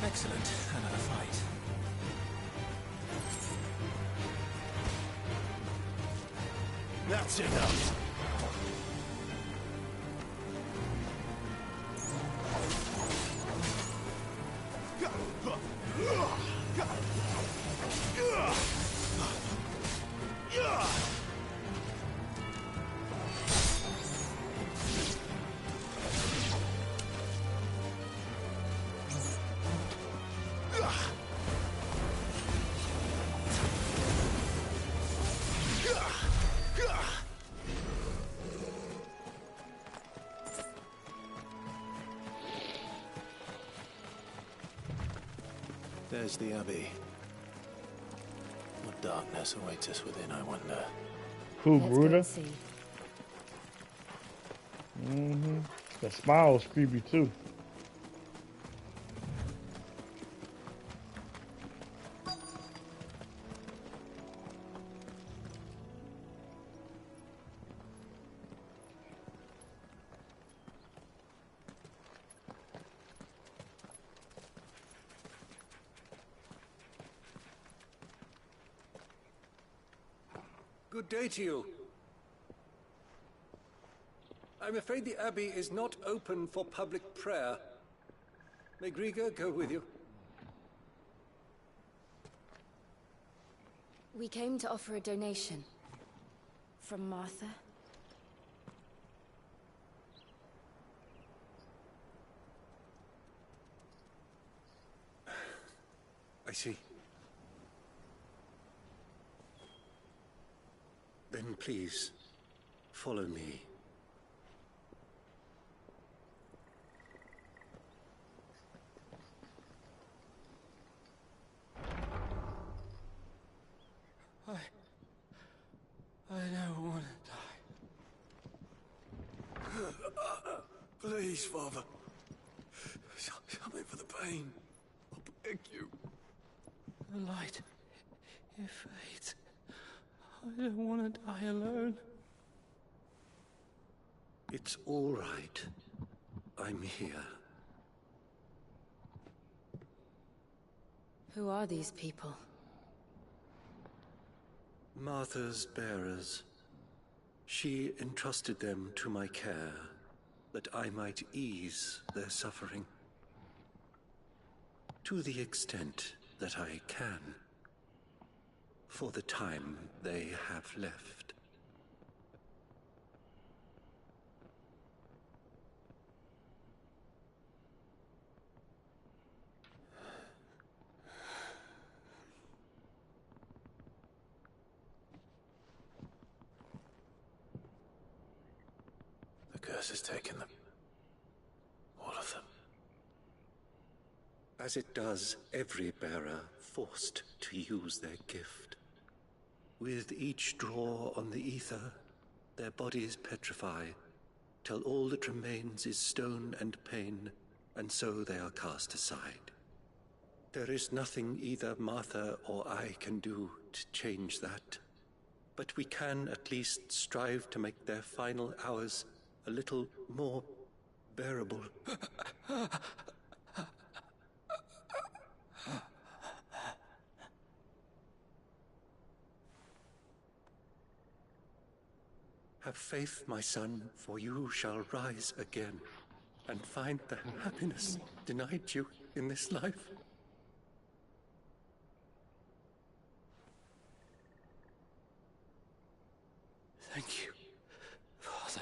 Excellent. Another fight. That's enough. There's the Abbey. What darkness awaits us within, I wonder. Who, Let's go Bruta? and see. Mm-hmm. The smile was creepy too. Good day to you. I'm afraid the Abbey is not open for public prayer. May Griga go with you? We came to offer a donation. From Martha. I see. Then please, follow me. I don't want to die. Please, Father. Something for the pain. I beg you. The light, it fades. I don't want to die alone. It's all right. I'm here. Who are these people? Martha's bearers. She entrusted them to my care, that I might ease their suffering. To the extent that I can, for the time they have left. The curse has taken them. All of them. As it does every bearer forced to use their gift. With each draw on the ether, their bodies petrify, till all that remains is stone and pain, and so they are cast aside. There is nothing either Martha or I can do to change that, but we can at least strive to make their final hours a little more bearable. Have faith, my son, for you shall rise again and find the happiness denied you in this life. Thank you, Father.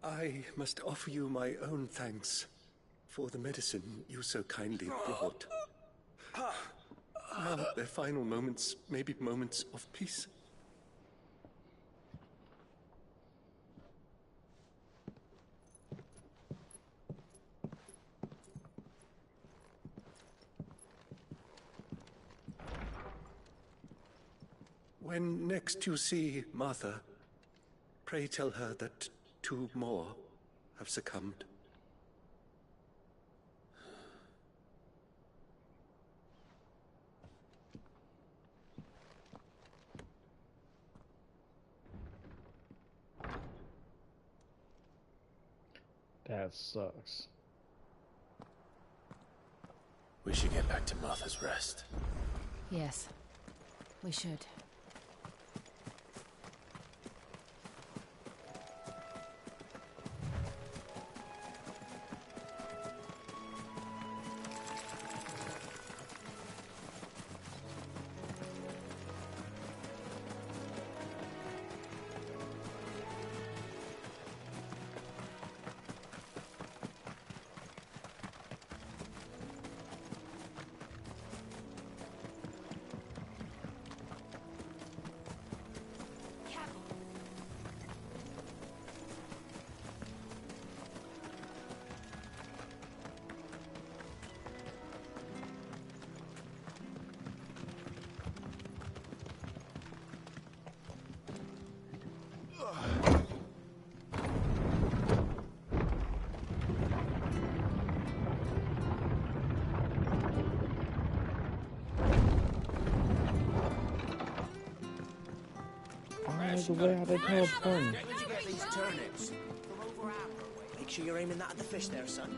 I must offer you my own thanks for the medicine you so kindly brought. Now their final moments may be moments of peace. When next you see Martha, pray tell her that 2 more have succumbed. That sucks. We should get back to Martha's Rest. Yes, we should. The way how they tell fun. Where'd you get these turnips? From over Amber. Make sure you're aiming that at the fish there, son.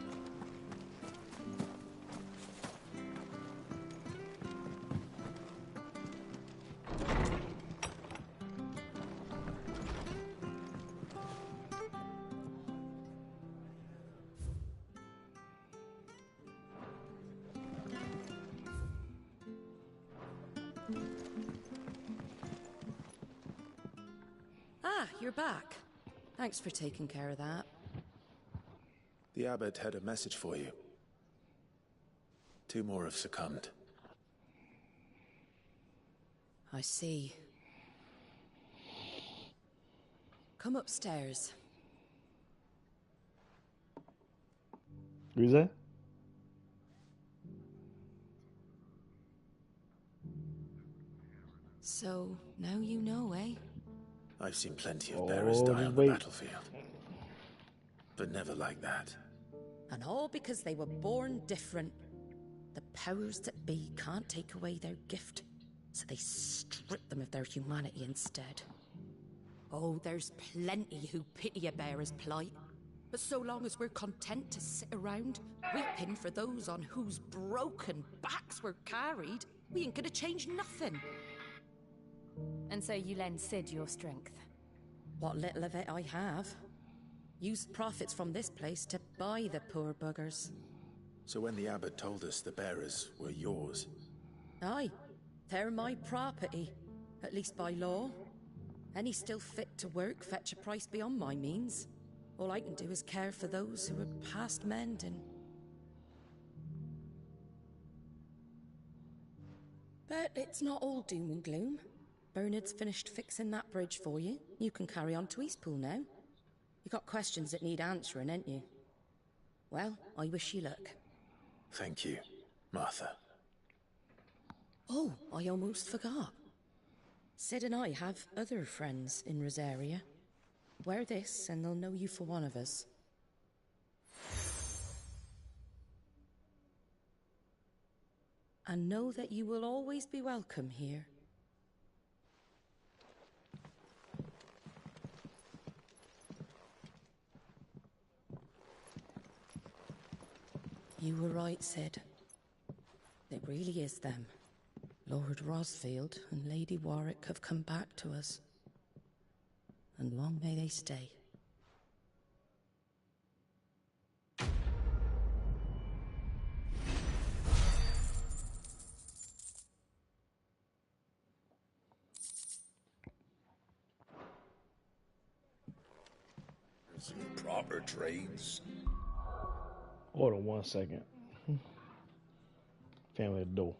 Ah, you're back. Thanks for taking care of that. The abbot had a message for you. 2 more have succumbed. I see. Come upstairs. Who's that? So, now you know, eh? I've seen plenty of bearers die on the battlefield. But never like that. And all because they were born different. The powers that be can't take away their gift, so they strip them of their humanity instead. Oh, there's plenty who pity a bearer's plight. But so long as we're content to sit around, weeping for those on whose broken backs we're carried, we ain't gonna change nothing. And so you lend Sid your strength? What little of it I have. Used profits from this place to buy the poor buggers. So when the abbot told us the bearers were yours... Aye, they're my property, at least by law. Any still fit to work fetch a price beyond my means. All I can do is care for those who are past mending. But it's not all doom and gloom. Bernard's finished fixing that bridge for you. You can carry on to Eastpool now. You got questions that need answering, ain't you? Well, I wish you luck. Thank you, Martha. Oh, I almost forgot. Sid and I have other friends in Rosaria. Wear this and they'll know you for one of us. And know that you will always be welcome here. You were right, Sid. It really is them. Lord Rosfield and Lady Warwick have come back to us. And long may they stay. Some proper trades. Hold on 1 second. Family at the door.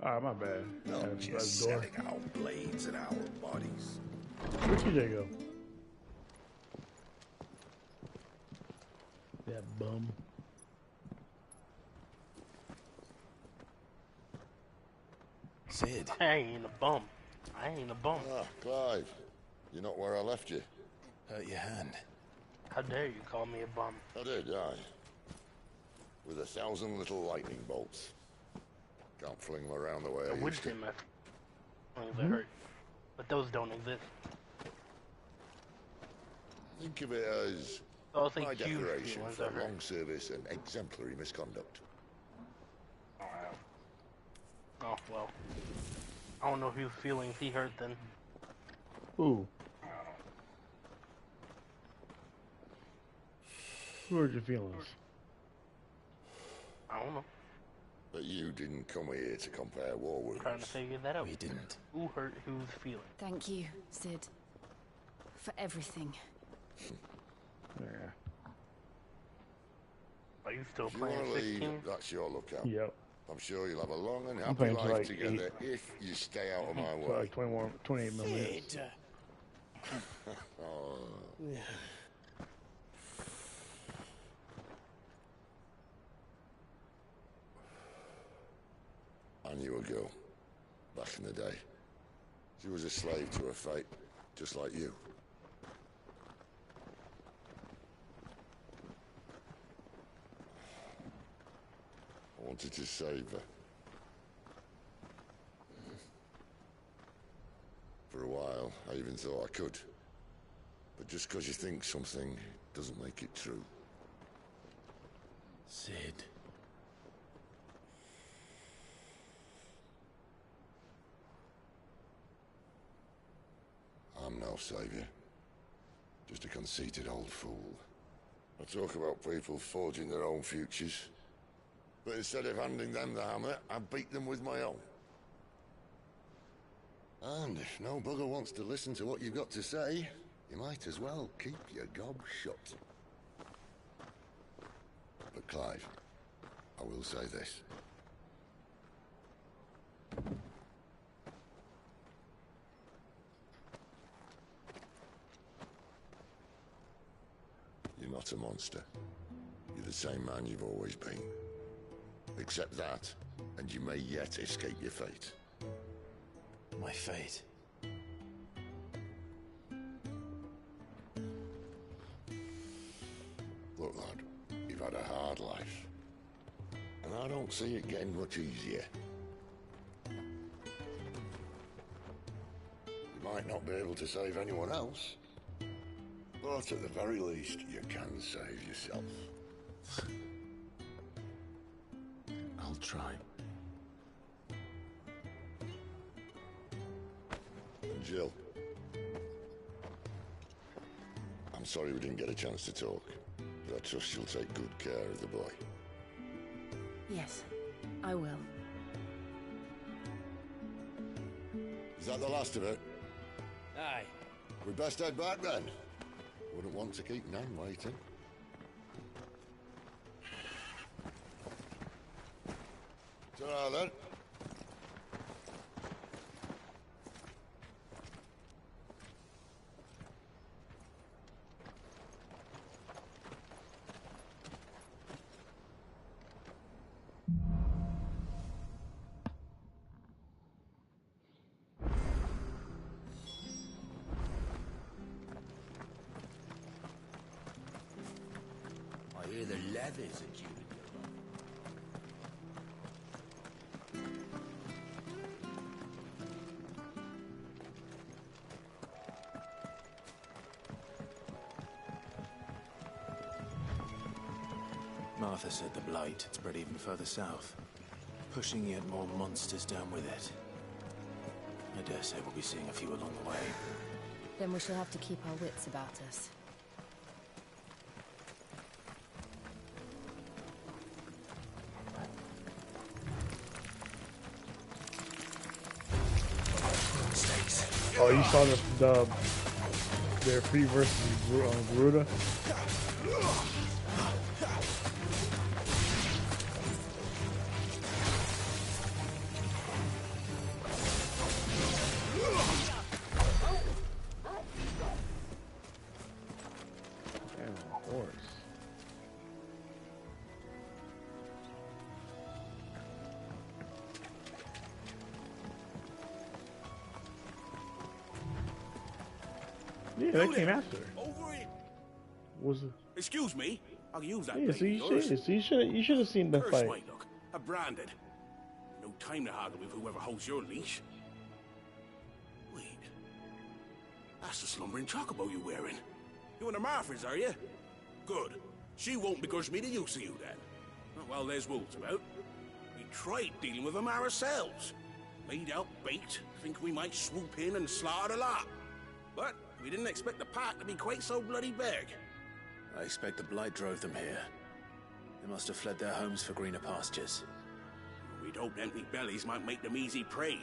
Ah, my bad. Not just selling our blades and our bodies. Where'd TJ go? That bum. Sid. I ain't a bum. I ain't a bum. Ah, Clive. You're not where I left you. Hurt your hand. How dare you call me a bum? I did, aye. With 1,000 little lightning bolts. Can't fling them around the way I I would used say to. my feelings are hurt, but those don't exist. Think of it as I'll say my huge decoration feelings for are hurt. long service and exemplary misconduct. Oh, well. I don't know whose feelings he hurt then. Ooh. Who hurt your feelings? I don't know. But you didn't come here to compare war wounds. Trying to figure that out. We didn't. Who hurt whose feelings? Thank you, Sid. For everything. Yeah. Are you still If you playing want to leave, 16? that's your lookout. Yep. I'm sure you'll have a long and I'm happy playing till life like together if you stay out of my So way. like 28 more minutes. Oh. I knew a girl back in the day. She was a slave to her fate, just like you. wanted to save her. For a while, I even thought I could. But just because you think something doesn't make it true. Sid. I'm no savior. Just a conceited old fool. I talk about people forging their own futures. But instead of handing them the hammer, I beat them with my own. And if no bugger wants to listen to what you've got to say, you might as well keep your gob shut. But Clive, I will say this. You're not a monster. You're the same man you've always been. Accept that, and you may yet escape your fate. My fate? Look, lad, you've had a hard life. And I don't see it getting much easier. You might not be able to save anyone else, but at the very least, you can save yourself. I'll try. Jill. I'm sorry we didn't get a chance to talk, but I trust you'll take good care of the boy. Yes, I will. Is that the last of it? Aye. We best head back then. Wouldn't want to keep Nan waiting. Ta-ra then. I hear the leathers are due to go. Martha said the blight had spread even further south, pushing yet more monsters down with it. I dare say we'll be seeing a few along the way. Then we shall have to keep our wits about us. Oh, you saw their free versus Garuda? Yeah, that came after. Over it. Was it? Excuse me. I'll use that. Yeah, so you should have seen the Curse fight. my luck. I'm branded. No time to haggle with whoever holds your leash. Wait. That's the slumbering chocobo you're wearing. You and the Marfords, are you? Good. She won't begrudge me the use of you then. Not while there's wolves about. We tried dealing with them ourselves. Made out bait, think we might swoop in and slaughter the lot. But we didn't expect the pack to be quite so bloody big. I expect the blight drove them here. They must have fled their homes for greener pastures. We'd hoped empty bellies might make them easy prey.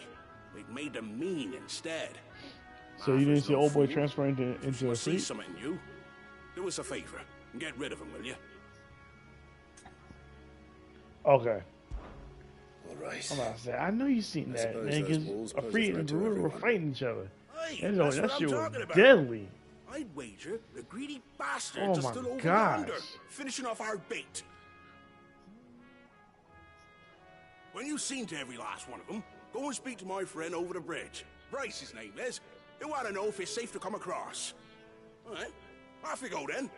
We'd made them mean instead. So you didn't see old boy transfer into a See freak? something new? Do us a favor and get rid of him, will you? Okay. All right. I'm about to say, I know you seen I that, suppose man, those because wolves a pose a freak threat and to Garuda were everyone. fighting each other. Hey, That that's shit what I'm was talking about. deadly. I'd wager the greedy bastards Oh are my still over gosh. yonder, finishing off our bait. When you've seen to every last one of them, go and speak to my friend over the bridge. Bryce, his name is. He'll want to know if it's safe to come across. All right, off we go then.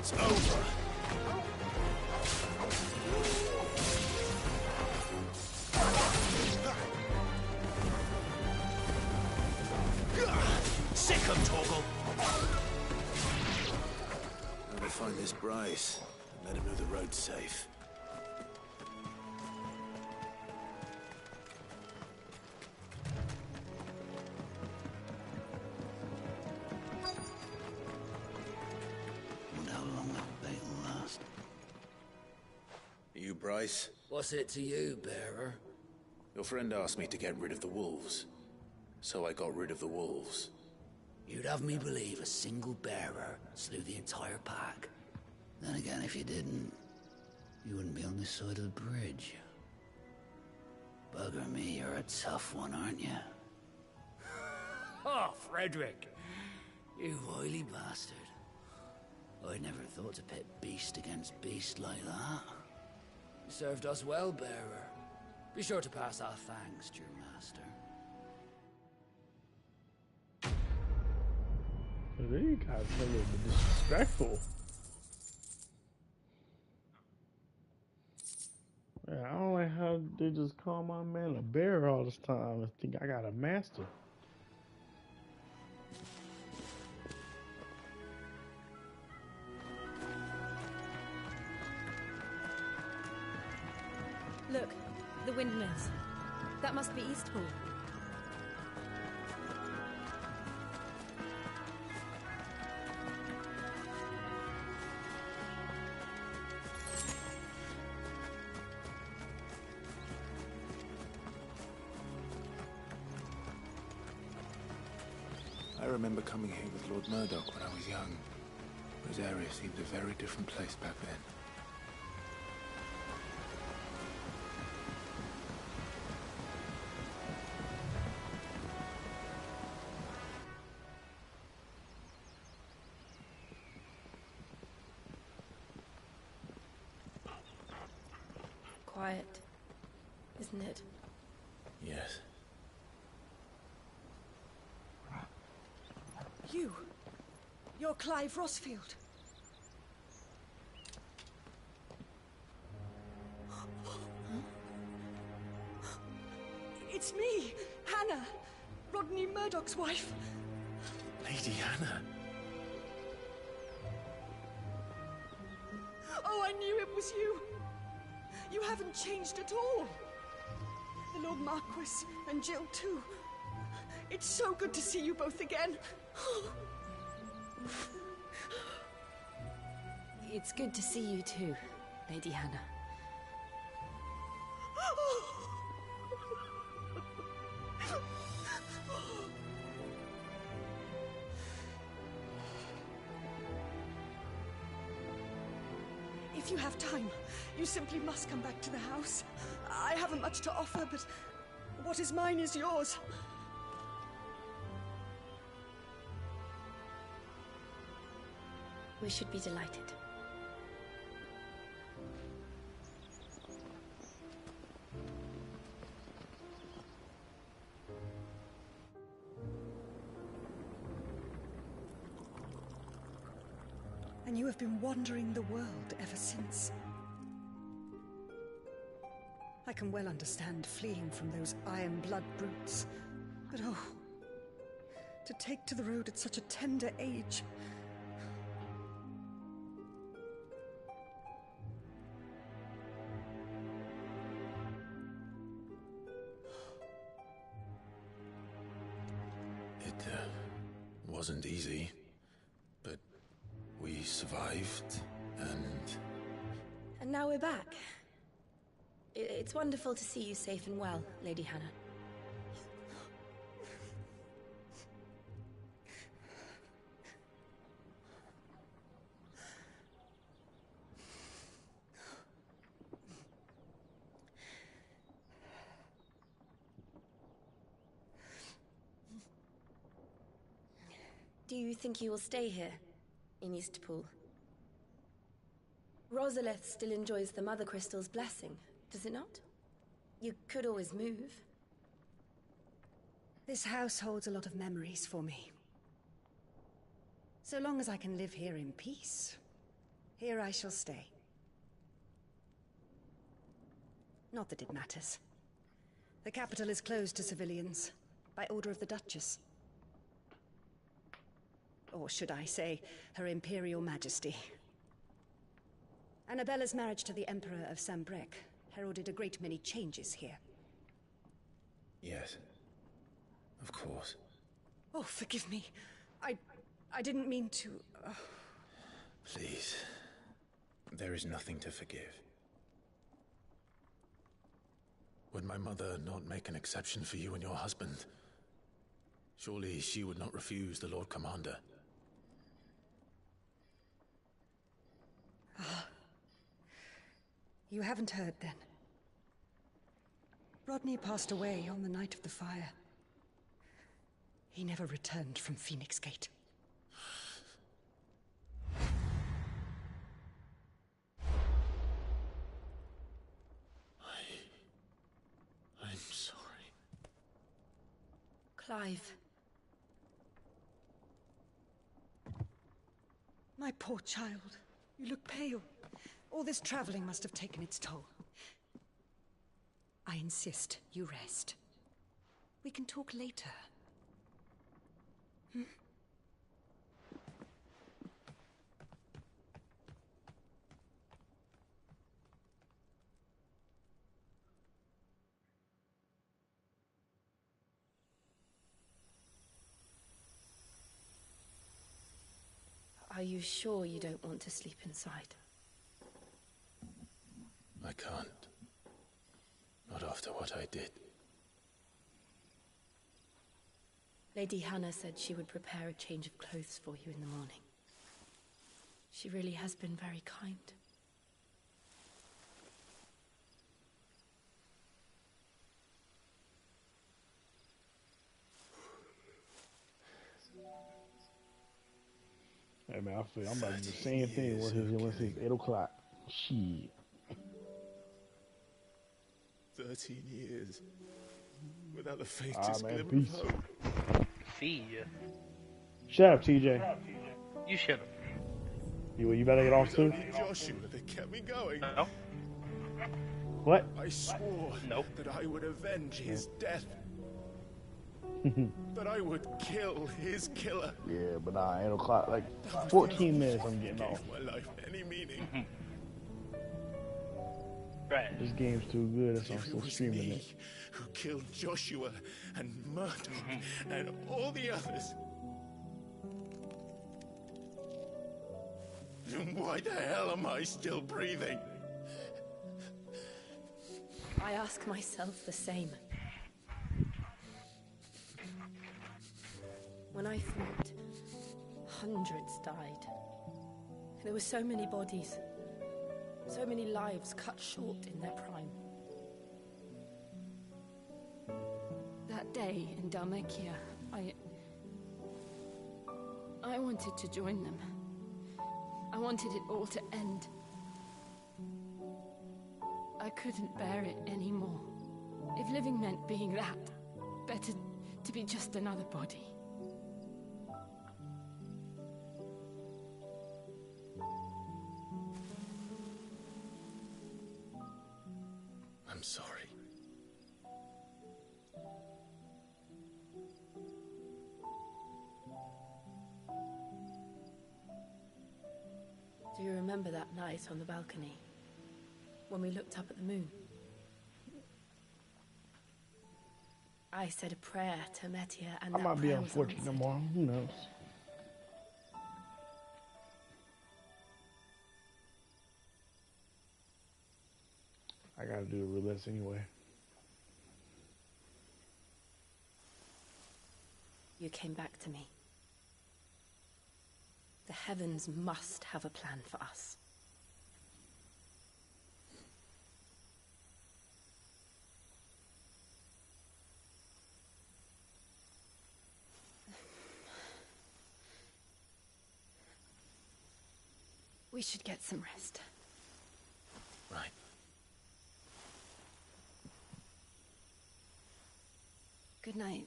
It's over. Sick him, Torgal! Better find this Bryce and let him know the road's safe. Wonder how long that bait will last. You, Bryce? What's it to you, bearer? Your friend asked me to get rid of the wolves. So I got rid of the wolves. You'd have me believe a single bearer slew the entire pack. Then again, if you didn't, you wouldn't be on this side of the bridge. Bugger me, you're a tough one, aren't you? Oh, Frederick! You wily bastard. I'd never thought to pit beast against beast like that. You served us well, bearer. Be sure to pass our thanks to your master. You guys are a little bit disrespectful. Man, I don't like how they just call my man a bear all this time and think I got a master. Look, the windmills. That must be Eastpool. I remember coming here with Lord Murdoch when I was young. Rosaria seemed a very different place back then. Quiet, isn't it? Yes. You're Clive Rosfield. It's me, Hannah, Rodney Murdoch's wife. Lady Hannah. Oh, I knew it was you. You haven't changed at all. The Lord Marquis and Jill too. It's so good to see you both again. It's good to see you too, Lady Hannah. If you have time, you simply must come back to the house. I haven't much to offer, but what is mine is yours. We should be delighted. And you have been wandering the world ever since. I can well understand fleeing from those iron blood brutes, but oh, to take to the road at such a tender age. Wasn't easy, but we survived, And now we're back. It's wonderful to see you safe and well, Lady Hannah. Do you think you will stay here, in Eastpool? Rosalith still enjoys the Mother Crystal's blessing, does it not? You could always move. This house holds a lot of memories for me. So long as I can live here in peace, Here I shall stay. Not that it matters. The capital is closed to civilians, by order of the Duchess. Or should I say, Her Imperial Majesty. Annabella's marriage to the Emperor of Sambrec heralded a great many changes here. Yes. Of course. Oh, forgive me. I didn't mean to... Please. There is nothing to forgive. Would my mother not make an exception for you and your husband? Surely she would not refuse the Lord Commander. Ah. You haven't heard, then. Rodney passed away on the night of the fire. He never returned from Phoenix Gate. I'm sorry. Clive. My poor child. You look pale. All this traveling must have taken its toll. I insist you rest. We can talk later. Hmm? Are you sure you don't want to sleep inside? I can't. Not after what I did. Lady Hannah said she would prepare a change of clothes for you in the morning. She really has been very kind. Hey man, I feel I'm about to do the same thing. Once it's 8 o'clock. Shit. 13 years. Without the Ah, faintest man, glimmer peace. of hope. See ya. Shut up, TJ. You should have. You better get off too. Joshua that kept me going. No. What? I swore that I would avenge his death. That I would kill his killer. Yeah, but nah, 8 o'clock. Like 14 minutes, I'm getting off. My life any meaning. Right. This game's too good. That's why I'm If it still was streaming me it. who killed Joshua and Murdoch and all the others, then why the hell am I still breathing? I ask myself the same. When I thought hundreds died, there were so many bodies, so many lives cut short in their prime. That day in Dhalmekia, I wanted to join them. I wanted it all to end. I couldn't bear it anymore. If living meant being that, better to be just another body. I'm sorry. Do you remember that night on the balcony? When we looked up at the moon? I said a prayer to Metia and I that might be prayer on was 14 answered. tomorrow. Who knows? I gotta do the roulette anyway. You came back to me. The heavens must have a plan for us. We should get some rest. Right. Good night,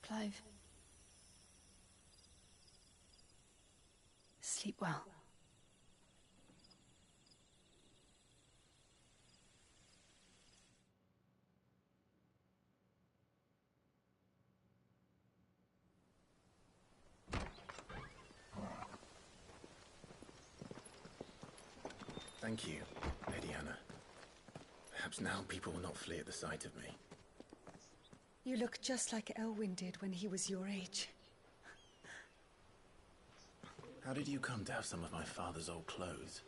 Clive. Sleep well. Thank you, Lady Hannah. Perhaps now people will not flee at the sight of me. You look just like Elwyn did when he was your age. How did you come to have some of my father's old clothes?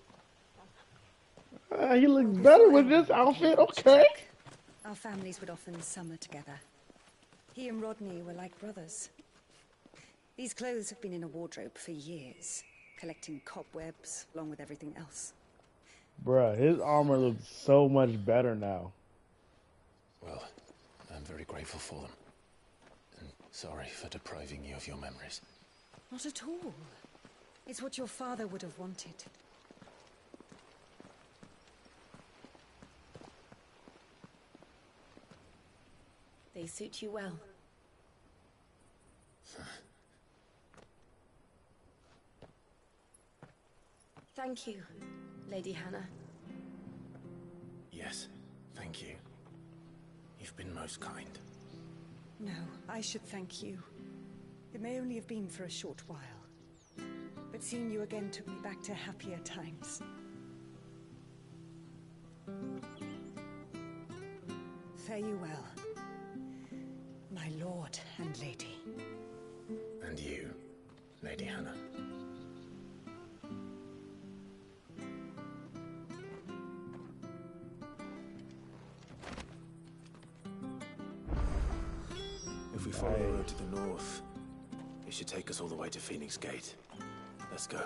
He looks better with this outfit, okay. Our families would often summer together. He and Rodney were like brothers. These clothes have been in a wardrobe for years, collecting cobwebs along with everything else. Bruh, his armor looks so much better now. Well, I'm very grateful for them. And sorry for depriving you of your memories. Not at all. It's what your father would have wanted. They suit you well. Thank you, Lady Hannah. Yes, thank you. You've been most kind. No, I should thank you. It may only have been for a short while, but seeing you again took me back to happier times. Fare you well, my lord and lady. And you, Lady Hannah. If we follow the road to the north, it should take us all the way to Phoenix Gate. Let's go.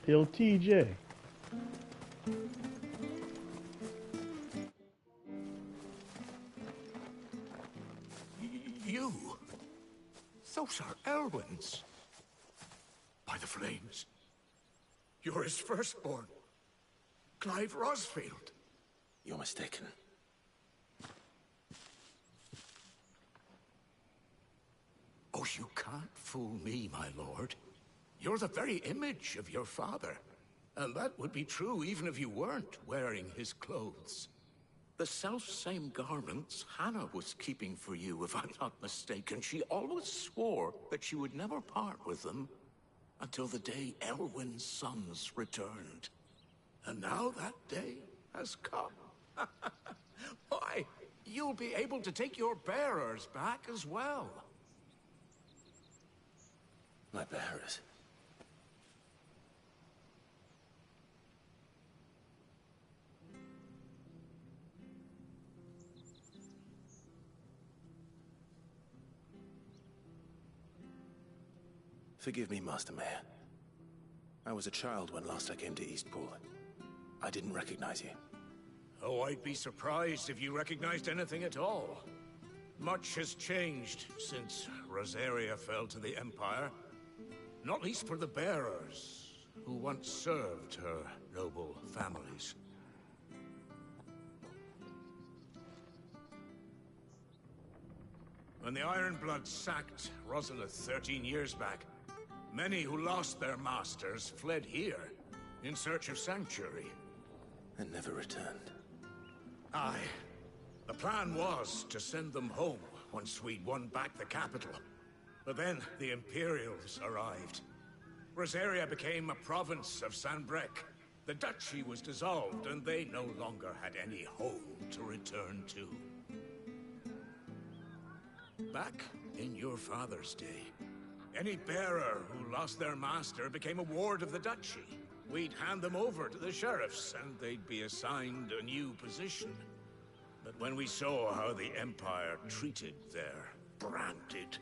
Yo, TJ. You? Those are Elwyn's. By the flames. You're his firstborn. Clive Rosfield. You're mistaken. Oh, you can't fool me, my lord. You're the very image of your father. And that would be true even if you weren't wearing his clothes. The self-same garments Hannah was keeping for you, if I'm not mistaken. She always swore that she would never part with them until the day Elwyn's sons returned. And now that day has come. Why, you'll be able to take your bearers back as well. My bearers? Forgive me, Master Mayor. I was a child when last I came to Eastpool. I didn't recognize you. Oh, I'd be surprised if you recognized anything at all. Much has changed since Rosaria fell to the Empire. Not least for the bearers, who once served her noble families. When the Ironbloods sacked Rosalith 13 years back, many who lost their masters fled here in search of sanctuary. And never returned. Aye. The plan was to send them home once we'd won back the capital. But then the Imperials arrived. Rosaria became a province of Sanbreque. The duchy was dissolved, and they no longer had any home to return to. Back in your father's day, any bearer who lost their master became a ward of the duchy. We'd hand them over to the sheriffs, and they'd be assigned a new position. But when we saw how the Empire treated their branded,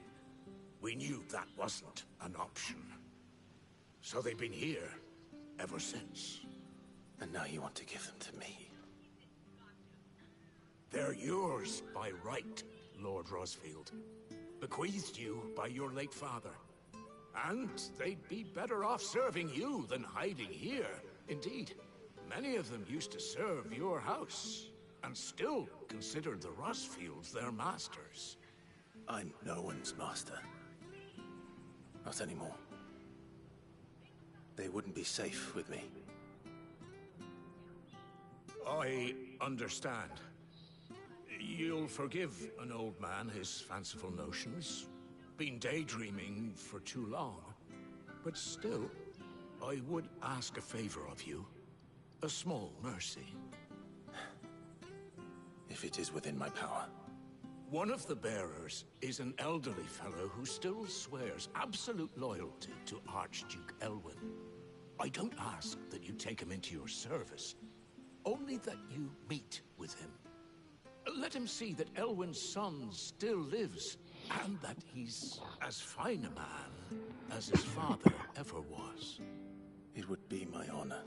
we knew that wasn't an option. So they've been here ever since. And now you want to give them to me? They're yours by right, Lord Rosfield. Bequeathed you by your late father. And they'd be better off serving you than hiding here. Indeed, many of them used to serve your house, and still considered the Rosfields their masters. I'm no one's master. Not anymore. They wouldn't be safe with me. I understand. You'll forgive an old man his fanciful notions. Been daydreaming for too long. But still, I would ask a favor of you. A small mercy. If it is within my power. One of the bearers is an elderly fellow who still swears absolute loyalty to Archduke Elwyn. I don't ask that you take him into your service, only that you meet with him. Let him see that Elwyn's son still lives, and that he's as fine a man as his father ever was. It would be my honor.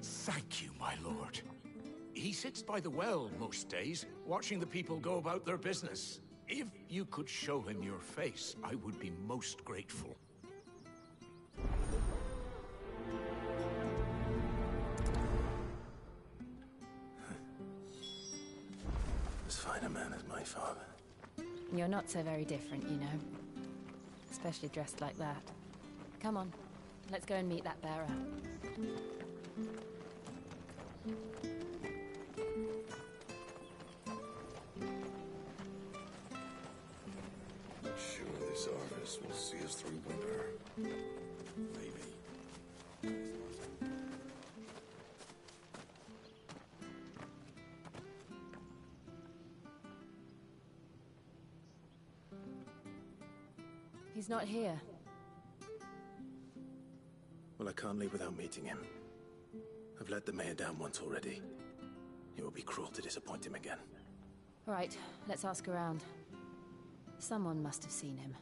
Thank you, my lord. He sits by the well most days, watching the people go about their business. If you could show him your face, I would be most grateful. As fine a man as my father. You're not so very different, you know. Especially dressed like that. Come on, let's go and meet that bearer. I'm sure this harvest will see us through winter. Maybe. He's not here. Well, I can't leave without meeting him. I've let the mayor down once already. It will be cruel to disappoint him again. Right, let's ask around. Someone must have seen him.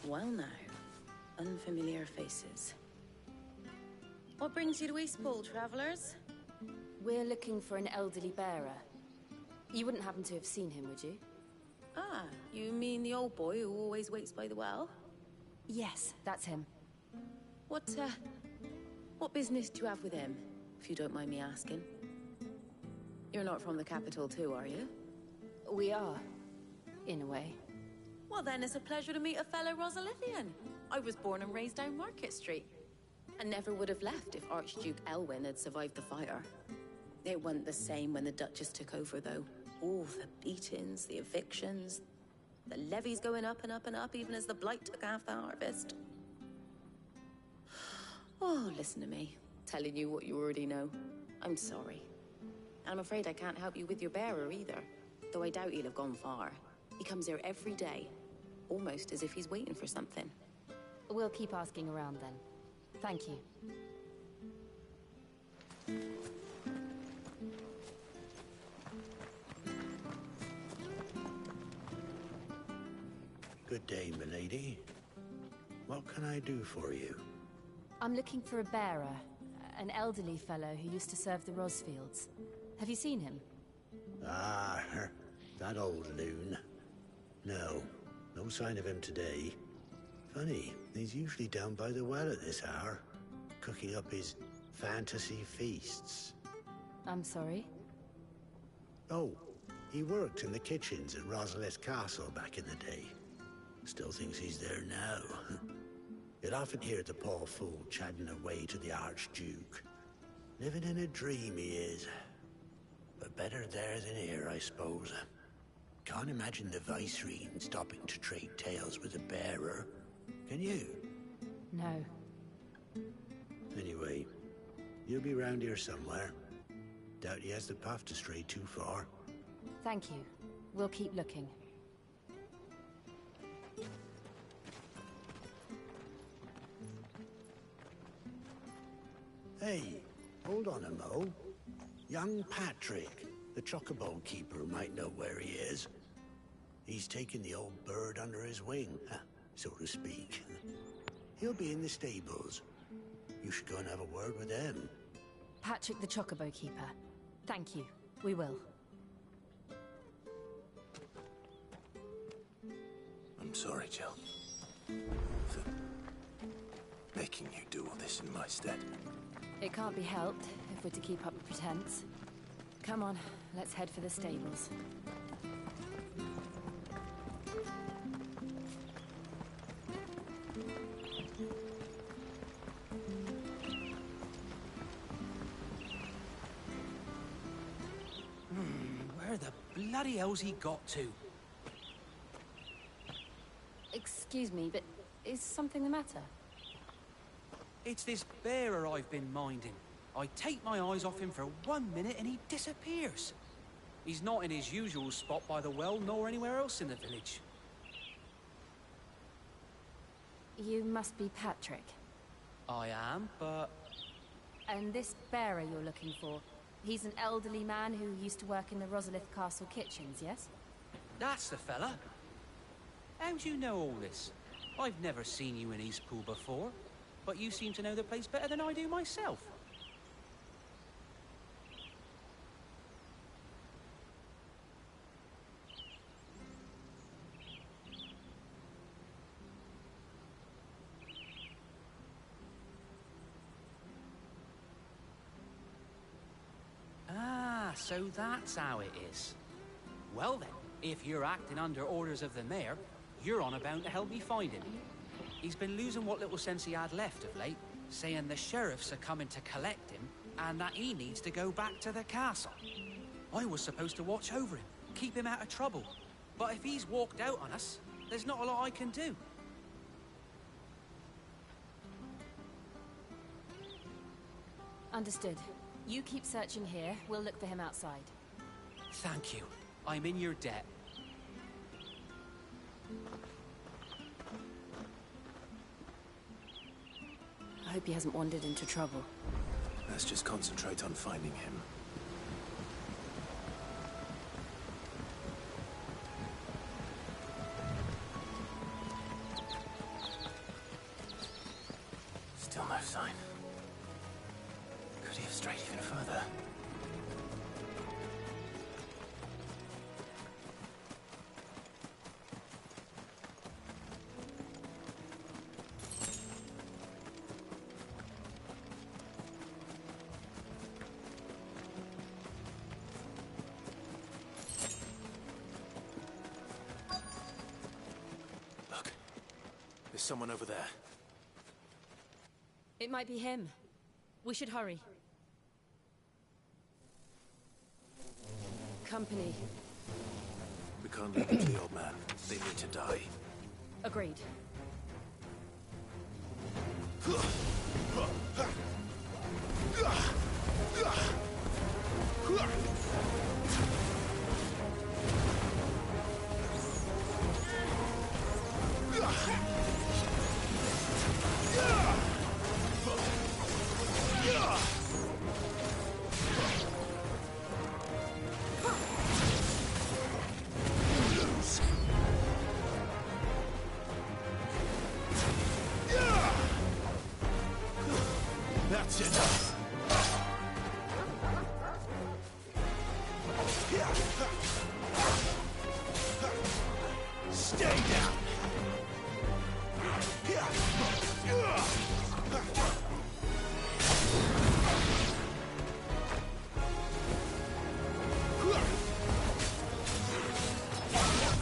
Well now, unfamiliar faces. What brings you to Eastpool, travelers? We're looking for an elderly bearer. You wouldn't happen to have seen him, would you? Ah, you mean the old boy who always waits by the well? Yes, that's him. What business do you have with him, if you don't mind me asking? You're not from the capital too, are you? We are, in a way. Well then, it's a pleasure to meet a fellow Rosalithian. I was born and raised down Market Street. And never would have left if Archduke Elwyn had survived the fire. It wasn't the same when the Duchess took over, though. All the beatings, the evictions, the levies going up and up and up, even as the blight took half the harvest. Oh, listen to me, telling you what you already know. I'm sorry. And I'm afraid I can't help you with your bearer either, though I doubt he'll have gone far. He comes here every day, almost as if he's waiting for something. We'll keep asking around then. Thank you. Good day, milady. What can I do for you? I'm looking for a bearer, an elderly fellow who used to serve the Rosfields. Have you seen him? Ah, that old loon. No sign of him today. Funny, he's usually down by the well at this hour, cooking up his fantasy feasts. I'm sorry? Oh, he worked in the kitchens at Rosalith Castle back in the day. Still thinks he's there now. You'd often hear the poor fool chatting away to the Archduke. Living in a dream he is. But better there than here, I suppose. Can't imagine the Viceregent stopping to trade tales with a bearer. Can you? No. Anyway, you'll be round here somewhere. Doubt he has the path to stray too far. Thank you. We'll keep looking. Hey, hold on a mo. Young Patrick, the chocobo keeper, might know where he is. He's taken the old bird under his wing, so to speak. He'll be in the stables. You should go and have a word with him. Patrick the Chocobo Keeper. Thank you. We will. I'm sorry, Jill. For making you do all this in my stead. It can't be helped if we're to keep up the pretense. Come on, let's head for the stables. bloody hell's he got to? Excuse me, but is something the matter? It's this bearer I've been minding. I take my eyes off him for 1 minute and he disappears. He's not in his usual spot by the well, nor anywhere else in the village. You must be Patrick. I am, but... And this bearer you're looking for, he's an elderly man who used to work in the Rosalith Castle kitchens, yes? That's the fella. How do you know all this? I've never seen you in Eastpool before, but you seem to know the place better than I do myself. Ah, so that's how it is. Well then, if you're acting under orders of the mayor, you're on about to help me find him. He's been losing what little sense he had left of late, saying the sheriffs are coming to collect him, and that he needs to go back to the castle. I was supposed to watch over him, keep him out of trouble. But if he's walked out on us, there's not a lot I can do. Understood. You keep searching here, we'll look for him outside. Thank you. I'm in your debt. I hope he hasn't wandered into trouble. Let's just concentrate on finding him. Still no sign. Could he have strayed even further? Look, there's someone over there. It might be him. We should hurry. Company. We can't leave it to the old man. They need to die. Agreed. That's enough. Stay down.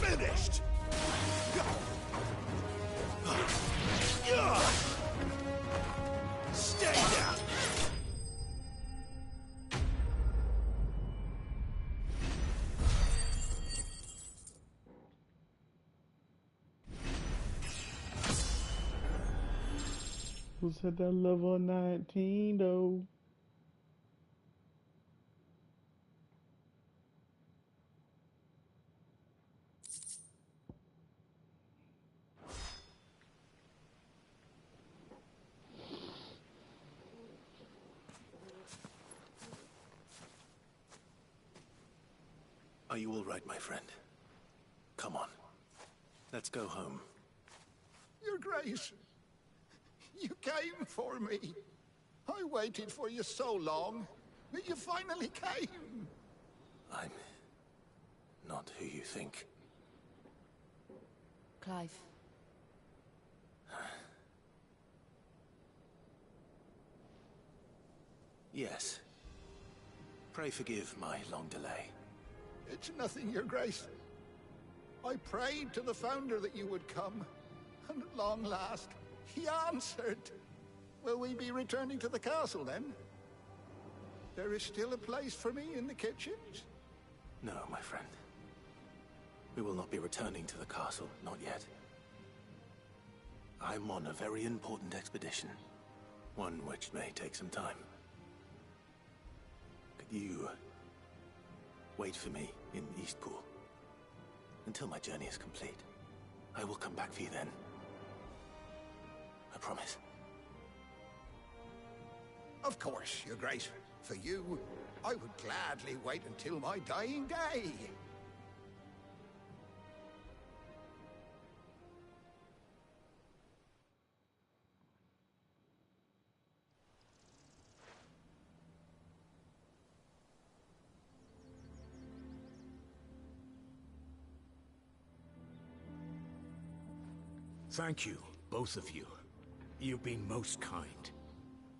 Finished. Stay down. Who said that level 19 though? Are you all right, my friend? Come on. Let's go home. Your Grace, you came for me. I waited for you so long, but you finally came. I'm not who you think. Clive. Yes. Pray forgive my long delay. It's nothing, Your Grace. I prayed to the Founder that you would come, and at long last, he answered. Will we be returning to the castle, then? There is still a place for me in the kitchens? No, my friend. We will not be returning to the castle, not yet. I'm on a very important expedition. One which may take some time. Could you wait for me in Eastpool until my journey is complete? I will come back for you then. I promise. Of course, Your Grace. For you, I would gladly wait until my dying day. Thank you, both of you. You've been most kind.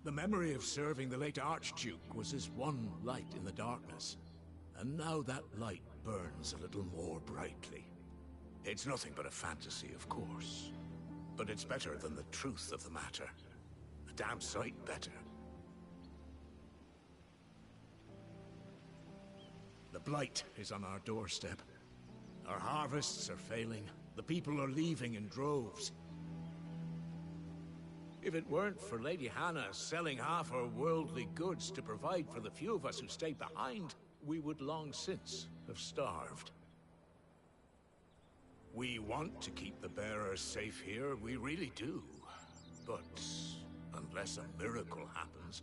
The memory of serving the late Archduke was as one light in the darkness, and now that light burns a little more brightly. It's nothing but a fantasy, of course, but it's better than the truth of the matter. A damn sight better. The Blight is on our doorstep. Our harvests are failing. The people are leaving in droves. If it weren't for Lady Hannah selling half her worldly goods to provide for the few of us who stayed behind, we would long since have starved. We want to keep the bearers safe here, we really do. But unless a miracle happens,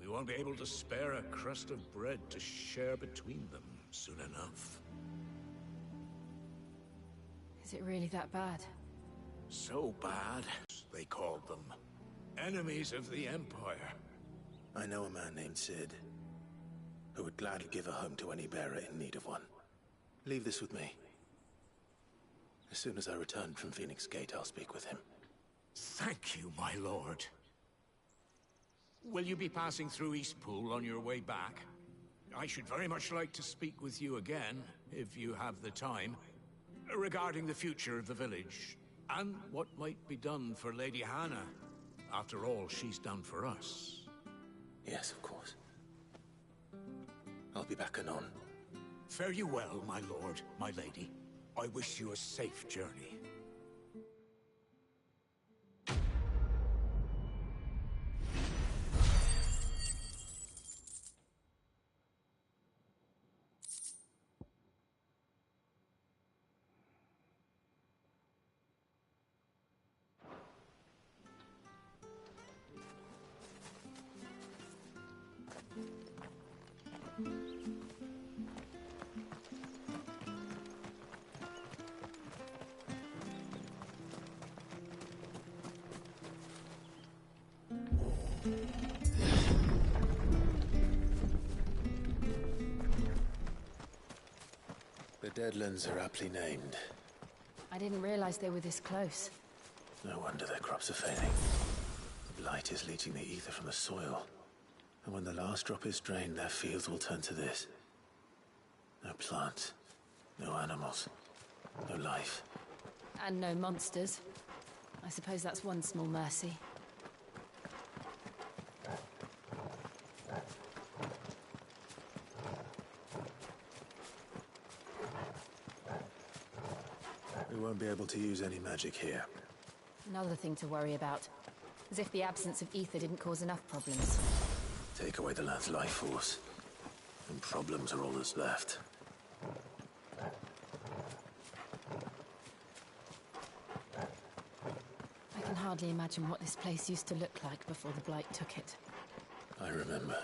we won't be able to spare a crust of bread to share between them soon enough. Is it really that bad? So bad, they called them. Enemies of the Empire. I know a man named Cid, who would gladly give a home to any bearer in need of one. Leave this with me. As soon as I return from Phoenix Gate, I'll speak with him. Thank you, my lord. Will you be passing through Eastpool on your way back? I should very much like to speak with you again, if you have the time, regarding the future of the village, and what might be done for Lady Hannah. After all, she's done for us. Yes, of course. I'll be back anon. Fare you well, my lord, my lady. I wish you a safe journey. The Deadlands are aptly named. I didn't realize they were this close. No wonder their crops are failing. The Blight is leaching the ether from the soil. And when the last drop is drained, their fields will turn to this. No plants, no animals, no life. And no monsters. I suppose that's one small mercy. We won't be able to use any magic here. Another thing to worry about. As if the absence of ether didn't cause enough problems. Take away the lad's life force, and problems are all that's left. I can hardly imagine what this place used to look like before the Blight took it. I remember.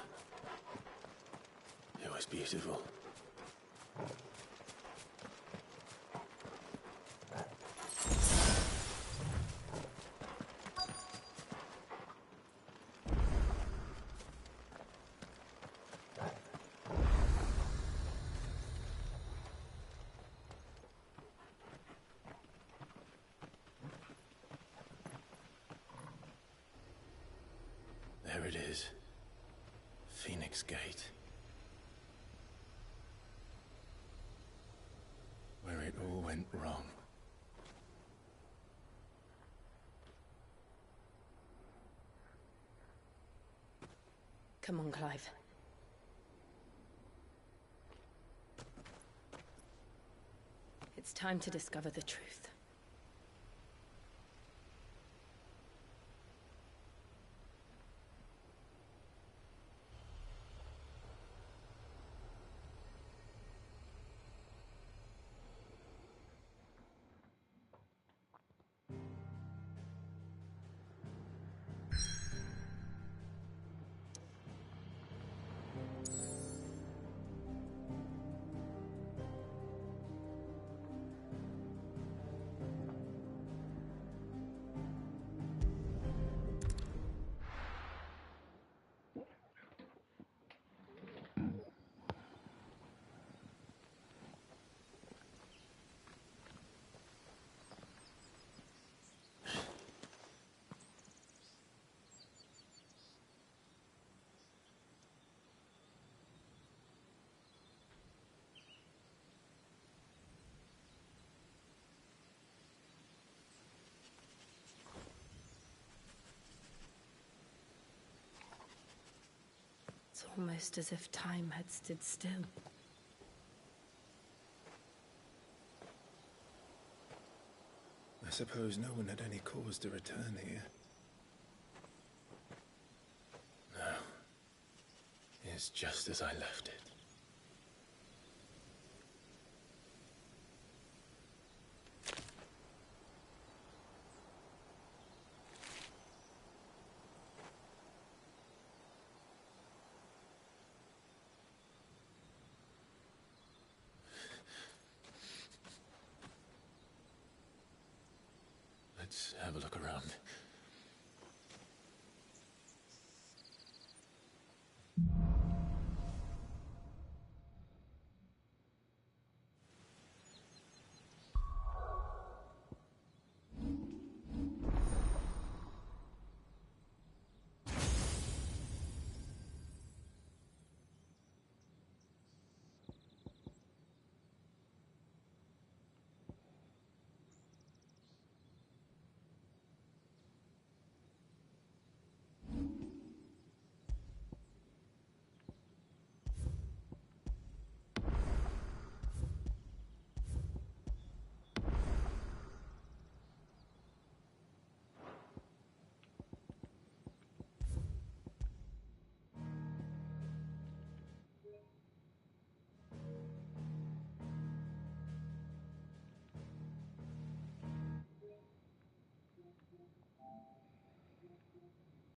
It was beautiful. There it is. Phoenix Gate. Where it all went wrong. Come on, Clive. It's It's time to discover the truth. It's almost as if time had stood still. I suppose no one had any cause to return here. No. It's just as I left it. Let's have a look around.